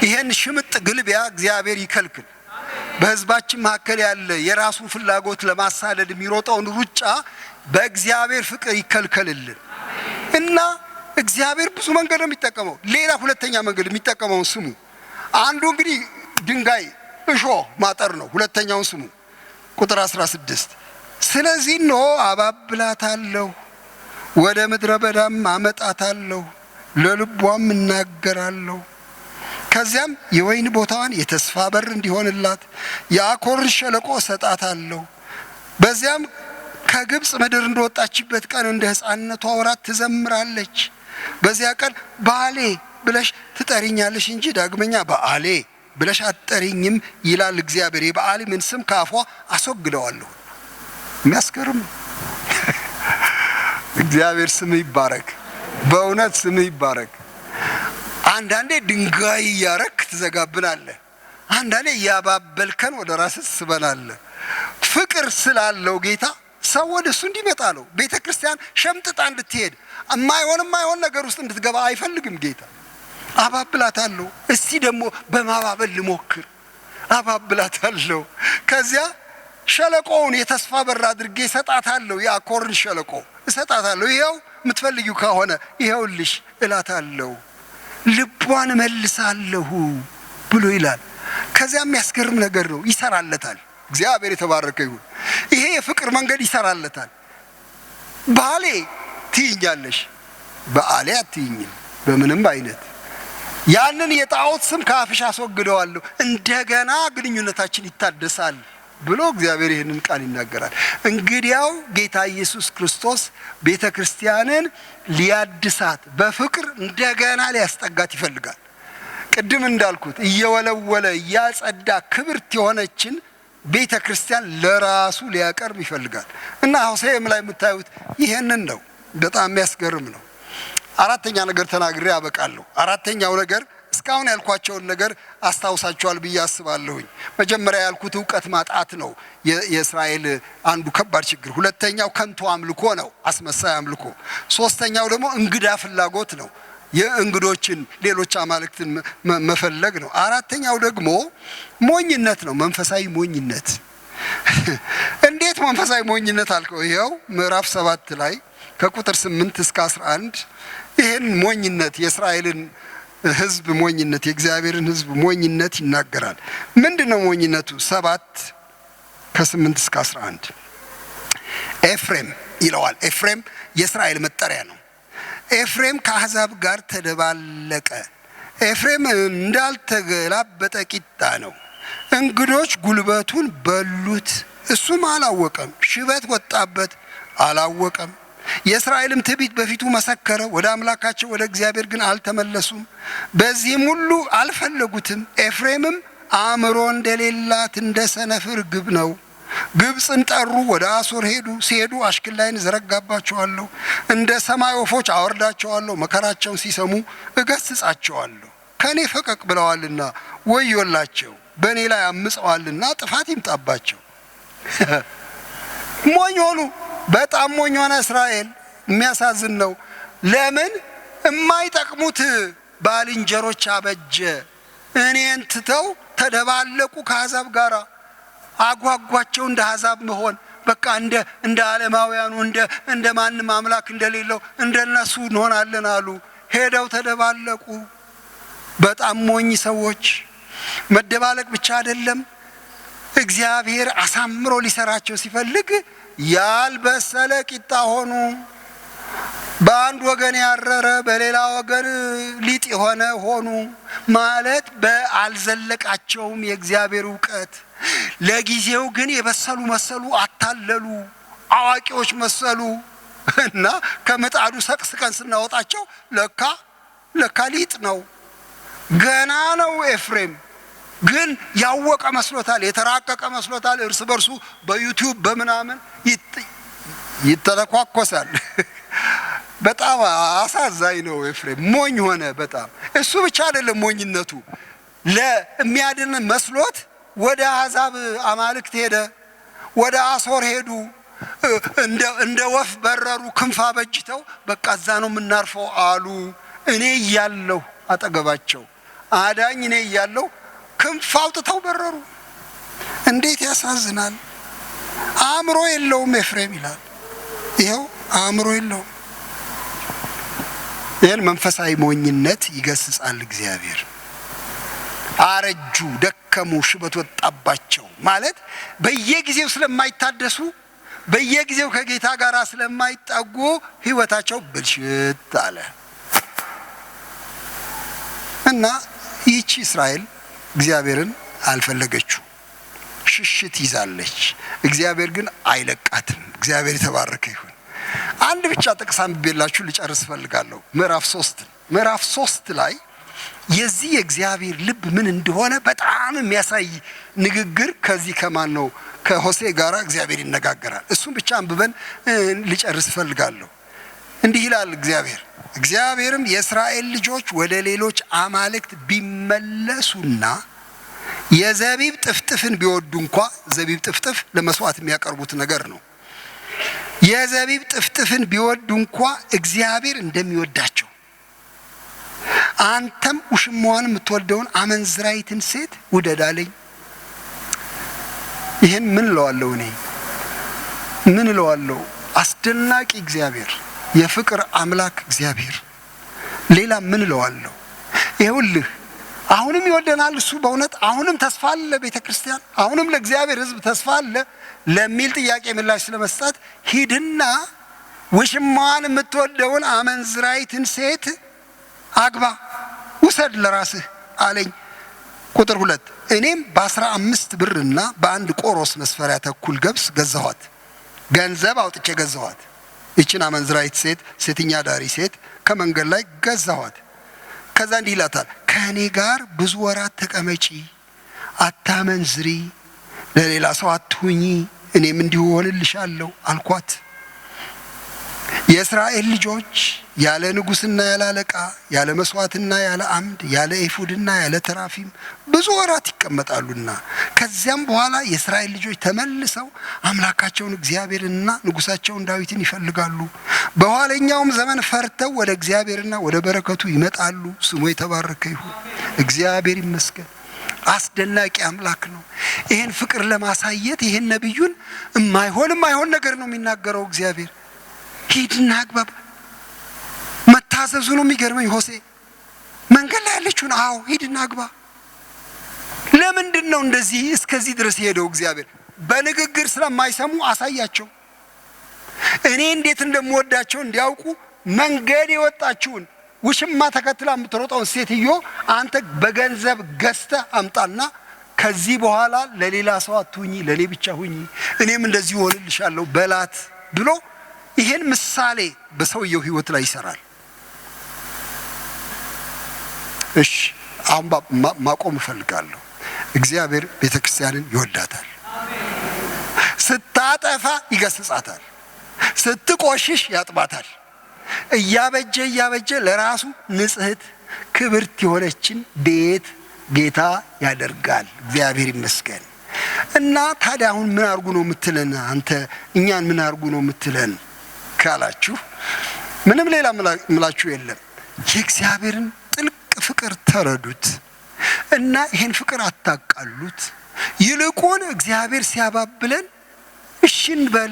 ይሄን ሽምጥ ግልቢያ እግዚአብሔር ይከልክል። በሕዝባችን መካከል ያለ የራሱን ፍላጎት ለማሳደድ የሚሮጠውን ሩጫ በእግዚአብሔር ፍቅር ይከልከልልን እና እግዚአብሔር ብዙ መንገድ ነው የሚጠቀመው። ሌላ ሁለተኛ መንገድ የሚጠቀመውን ስሙ። አንዱ እንግዲህ ድንጋይ እሾህ ማጠር ነው። ሁለተኛውን ስሙ። ቁጥር 16 ስለዚህ ነው አባብላታለሁ፣ ወደ ምድረ በዳም አመጣታለሁ፣ ለልቧም እናገራለሁ። ከዚያም የወይን ቦታዋን የተስፋ በር እንዲሆንላት የአኮር ሸለቆ እሰጣታለሁ። በዚያም ከግብፅ ምድር እንደወጣችበት ቀን እንደ ሕፃንነቷ ወራት ትዘምራለች። በዚያ ቀን ባሌ ብለሽ ትጠሪኛለሽ እንጂ ዳግመኛ በአሌ ብለሽ አትጠሪኝም ይላል እግዚአብሔር። የበዓሊምን ስም ከአፏ አስወግደዋለሁ። የሚያስገርም እግዚአብሔር ስም ይባረክ። በእውነት ስም ይባረክ። አንዳንዴ ድንጋይ እያረክ ትዘጋብናለህ፣ አንዳንዴ እያባበልከን ወደ ራስህ ትስበናለህ። ፍቅር ስላለው ጌታ ሰው ወደ እሱ እንዲመጣ ነው። ቤተ ክርስቲያን ሸምጥጣ እንድትሄድ የማይሆን ነገር ውስጥ እንድትገባ አይፈልግም ጌታ። አባብላታለሁ። እስቲ ደግሞ በማባበል ልሞክር። አባብላታለሁ። ከዚያ ሸለቆውን የተስፋ በር አድርጌ እሰጣታለሁ። የአኮርን ሸለቆ እሰጣታለሁ። ይኸው የምትፈልጊው ከሆነ ይኸውልሽ እላታለሁ። ልቧን መልሳለሁ ብሎ ይላል። ከዚያ የሚያስገርም ነገር ነው። ይሰራለታል። እግዚአብሔር የተባረከ ይሁን። ይሄ የፍቅር መንገድ ይሰራለታል። ባሌ ትይኛለሽ፣ በአሌ አትይኝም በምንም አይነት። ያንን የጣዖት ስም ከአፍሽ አስወግደዋለሁ፣ እንደገና ግንኙነታችን ይታደሳል ብሎ እግዚአብሔር ይህንን ቃል ይናገራል። እንግዲያው ጌታ ኢየሱስ ክርስቶስ ቤተ ክርስቲያንን ሊያድሳት በፍቅር እንደገና ሊያስጠጋት ይፈልጋል። ቅድም እንዳልኩት እየወለወለ እያጸዳ ክብርት የሆነችን ቤተ ክርስቲያን ለራሱ ሊያቀርብ ይፈልጋል እና ሆሴዕም ላይ የምታዩት ይሄንን ነው። በጣም የሚያስገርም ነው። አራተኛ ነገር ተናግሬ አበቃለሁ። አራተኛው ነገር እስካሁን ያልኳቸውን ነገር አስታውሳቸዋል ብዬ አስባለሁኝ። መጀመሪያ ያልኩት እውቀት ማጣት ነው የእስራኤል አንዱ ከባድ ችግር። ሁለተኛው ከንቱ አምልኮ ነው፣ አስመሳይ አምልኮ። ሶስተኛው ደግሞ እንግዳ ፍላጎት ነው፣ የእንግዶችን ሌሎች አማልክትን መፈለግ ነው። አራተኛው ደግሞ ሞኝነት ነው፣ መንፈሳዊ ሞኝነት። እንዴት መንፈሳዊ ሞኝነት አልከው? ይኸው ምዕራፍ 7 ላይ ከቁጥር 8 እስከ 11 ይህን ሞኝነት የእስራኤልን ሕዝብ ሞኝነት የእግዚአብሔርን ሕዝብ ሞኝነት ይናገራል። ምንድነው ሞኝነቱ? 7 ከ8 እስከ 11 ኤፍሬም ይለዋል። ኤፍሬም የእስራኤል መጠሪያ ነው። ኤፍሬም ከአሕዛብ ጋር ተደባለቀ። ኤፍሬም እንዳልተገላበጠ ቂጣ ነው። እንግዶች ጉልበቱን በሉት፣ እሱም አላወቀም። ሽበት ወጣበት፣ አላወቀም። የእስራኤልም ትዕቢት በፊቱ መሰከረ። ወደ አምላካቸው ወደ እግዚአብሔር ግን አልተመለሱም። በዚህም ሁሉ አልፈለጉትም። ኤፍሬምም አእምሮ እንደሌላት እንደ ሰነፍ ርግብ ነው። ግብፅን ጠሩ፣ ወደ አሦር ሄዱ። ሲሄዱ አሽክላይን ዘረጋባቸዋለሁ፣ እንደ ሰማይ ወፎች አወርዳቸዋለሁ። መከራቸውን ሲሰሙ እገስጻቸዋለሁ። ከእኔ ፈቀቅ ብለዋልና ወዮላቸው፣ በእኔ ላይ አምፀዋልና ጥፋት ይምጣባቸው። ሞኝ ሆኑ። በጣም ሞኝ ሆነ እስራኤል። የሚያሳዝን ነው። ለምን የማይጠቅሙት ባልንጀሮች አበጀ። እኔን ትተው ተደባለቁ ከአሕዛብ ጋር። አጓጓቸው እንደ አሕዛብ መሆን። በቃ እንደ ዓለማውያኑ እንደ ማንም አምላክ እንደሌለው እንደነሱ እንሆናለን አሉ። ሄደው ተደባለቁ። በጣም ሞኝ ሰዎች። መደባለቅ ብቻ አይደለም፣ እግዚአብሔር አሳምሮ ሊሰራቸው ሲፈልግ ያልበሰለ ቂጣ ሆኑ። በአንድ ወገን ያረረ በሌላ ወገን ሊጥ የሆነ ሆኑ። ማለት በአልዘለቃቸውም የእግዚአብሔር እውቀት። ለጊዜው ግን የበሰሉ መሰሉ፣ አታለሉ፣ አዋቂዎች መሰሉ እና ከምጣዱ ሰቅስቀን ስናወጣቸው ለካ ሊጥ ነው፣ ገና ነው። ኤፍሬም ግን ያወቀ መስሎታል፣ የተራቀቀ መስሎታል። እርስ በርሱ በዩቲዩብ በምናምን ይተለኳኮሳል። በጣም አሳዛኝ ነው። ኤፍሬም ሞኝ ሆነ በጣም። እሱ ብቻ አይደለም ሞኝነቱ፣ ለሚያድን መስሎት ወደ አሕዛብ አማልክት ሄደ፣ ወደ አሶር ሄዱ። እንደ ወፍ በረሩ፣ ክንፍ አበጅተው በቃ እዛ ነው የምናርፈው አሉ። እኔ እያለሁ አጠገባቸው አዳኝ እኔ እያለሁ ክንፍ አውጥተው በረሩ። እንዴት ያሳዝናል! አእምሮ የለውም ኤፍሬም ይላል። ይኸው አእምሮ የለውም። ይህን መንፈሳዊ ሞኝነት ይገስጻል እግዚአብሔር። አረጁ፣ ደከሙ፣ ሽበት ወጣባቸው ማለት በየጊዜው ስለማይታደሱ በየጊዜው ከጌታ ጋር ስለማይጠጉ ህይወታቸው ብልሽት አለ እና ይህቺ እስራኤል እግዚአብሔርን አልፈለገችው፣ ሽሽት ይዛለች። እግዚአብሔር ግን አይለቃትም። እግዚአብሔር የተባረከ ይሁን። አንድ ብቻ ጥቅስ አንብቤላችሁ ልጨርስ እፈልጋለሁ። ምዕራፍ 3 ላይ የዚህ የእግዚአብሔር ልብ ምን እንደሆነ በጣም የሚያሳይ ንግግር ከዚህ ከማን ነው ከሆሴ ጋር እግዚአብሔር ይነጋገራል። እሱም ብቻ አንብበን ልጨርስ እፈልጋለሁ። እንዲህ ይላል እግዚአብሔርም የእስራኤል ልጆች ወደ ሌሎች አማልክት ቢመለሱና የዘቢብ ጥፍጥፍን ቢወዱ እንኳ፣ ዘቢብ ጥፍጥፍ ለመስዋዕት የሚያቀርቡት ነገር ነው። የዘቢብ ጥፍጥፍን ቢወዱ እንኳ እግዚአብሔር እንደሚወዳቸው አንተም ውሽማዋን የምትወልደውን አመንዝራይትን ሴት ውደድ አለኝ። ይህን ምን እለዋለሁ? እኔ ምን እለዋለሁ? አስደናቂ እግዚአብሔር፣ የፍቅር አምላክ እግዚአብሔር፣ ሌላ ምን እለዋለሁ? ይኸውልህ አሁንም ይወደናል እሱ በእውነት አሁንም ተስፋ አለ ቤተ ክርስቲያን፣ አሁንም ለእግዚአብሔር ሕዝብ ተስፋ አለ ለሚል ጥያቄ ምላሽ ስለመስጠት ሂድና ውሽማዋን የምትወደውን አመንዝራይትን ሴት አግባ፣ ውሰድ ለራስህ አለኝ። ቁጥር 2 እኔም በ15 ብርና በአንድ ቆሮስ መስፈሪያ ተኩል ገብስ ገዛኋት፣ ገንዘብ አውጥቼ ገዛኋት። ይችን አመንዝራይት ሴት፣ ሴተኛ ዳሪ ሴት ከመንገድ ላይ ገዛኋት። ከዛ እንዲህ ይላታል፣ ከእኔ ጋር ብዙ ወራት ተቀመጪ፣ አታመንዝሪ፣ ለሌላ ሰው አትሁኚ፣ እኔም እንዲሁ ሆንልሻለሁ አልኳት። የእስራኤል ልጆች ያለ ንጉሥና ያለ አለቃ፣ ያለ መስዋዕትና ያለ አምድ፣ ያለ ኤፉድና ያለ ተራፊም ብዙ ወራት ይቀመጣሉና ከዚያም በኋላ የእስራኤል ልጆች ተመልሰው አምላካቸውን እግዚአብሔርንና ንጉሳቸውን ዳዊትን ይፈልጋሉ። በኋለኛውም ዘመን ፈርተው ወደ እግዚአብሔርና ወደ በረከቱ ይመጣሉ። ስሙ የተባረከ ይሁን። እግዚአብሔር ይመስገን። አስደናቂ አምላክ ነው። ይህን ፍቅር ለማሳየት ይህን ነቢዩን የማይሆን ነገር ነው የሚናገረው እግዚአብሔር። ሂድና አግባ። መታዘዙ ነው የሚገርመኝ። ሆሴ መንገድ ላይ ያለችውን ሂድና አግባ። ለምንድን ነው እንደዚህ እስከዚህ ድረስ ሄደው? እግዚአብሔር በንግግር ስለማይሰሙ አሳያቸው። እኔ እንዴት እንደምወዳቸው እንዲያውቁ መንገድ የወጣችውን ውሽማ ተከትላ የምትሮጠውን ሴትዮ አንተ በገንዘብ ገዝተህ አምጣና ከዚህ በኋላ ለሌላ ሰው አትሁኚ፣ ለኔ ብቻ ሁኚ፣ እኔም እንደዚህ ሆንልሻለሁ በላት ብሎ ይሄን ምሳሌ በሰውየው ህይወት ላይ ይሰራል። እሺ አሁን ማቆም እፈልጋለሁ። እግዚአብሔር ቤተክርስቲያንን ይወዳታል። ስታጠፋ ይገስጻታል፣ ስትቆሽሽ ያጥባታል። እያበጀ ለራሱ ንጽሕት ክብርት የሆነችን ቤት ጌታ ያደርጋል። እግዚአብሔር ይመስገን። እና ታዲያ አሁን ምን አርጉ ነው የምትለን አንተ? እኛን ምን አርጉ ነው የምትለን ካላችሁ ምንም ሌላ ምላችሁ የለም። የእግዚአብሔርን ጥልቅ ፍቅር ተረዱት እና ይሄን ፍቅር አታቃሉት። ይልቁን እግዚአብሔር ሲያባብለን እሺ እንበል።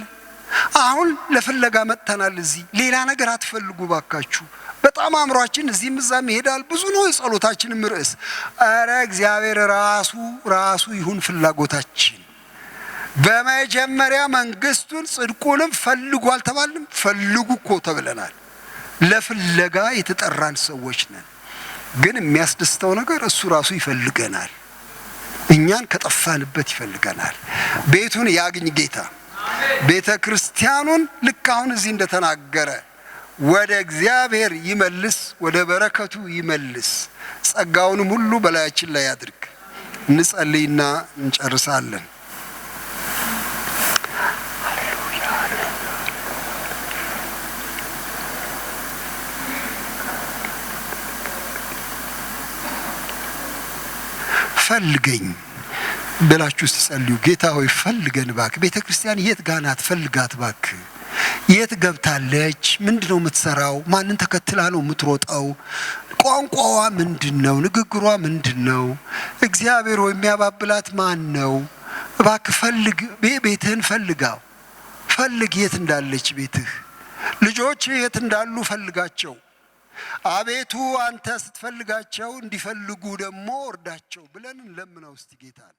አሁን ለፍለጋ መጥተናል። እዚህ ሌላ ነገር አትፈልጉ ባካችሁ። በጣም አእምሯችን እዚህም እዛም ይሄዳል። ብዙ ነው የጸሎታችንም ርዕስ። ኧረ እግዚአብሔር ራሱ ይሁን ፍላጎታችን። በመጀመሪያ መንግስቱን ጽድቁንም ፈልጉ አልተባልንም? ፈልጉ እኮ ተብለናል። ለፍለጋ የተጠራን ሰዎች ነን። ግን የሚያስደስተው ነገር እሱ ራሱ ይፈልገናል። እኛን ከጠፋንበት ይፈልገናል። ቤቱን ያግኝ ጌታ። ቤተ ክርስቲያኑን ልክ አሁን እዚህ እንደተናገረ ወደ እግዚአብሔር ይመልስ፣ ወደ በረከቱ ይመልስ። ጸጋውንም ሁሉ በላያችን ላይ ያድርግ። እንጸልይና እንጨርሳለን። ፈልገኝ ብላችሁ ስትጸልዩ ጌታ ሆይ ፈልገን እባክህ። ቤተ ክርስቲያን የት ጋር ናት? ፈልጋት እባክህ። የት ገብታለች? ምንድነው የምትሰራው? ማንን ተከትላ ነው የምትሮጠው? ቋንቋዋ ምንድነው? ንግግሯ ምንድነው? እግዚአብሔር ሆይ የሚያባብላት ማን ነው? እባክህ ፈልግ፣ ቤትህን ፈልጋው። ፈልግ የት እንዳለች ቤትህ። ልጆች የት እንዳሉ ፈልጋቸው። አቤቱ አንተ ስትፈልጋቸው እንዲፈልጉ ደግሞ እርዳቸው ብለን እንለምነው እስቲ ጌታን።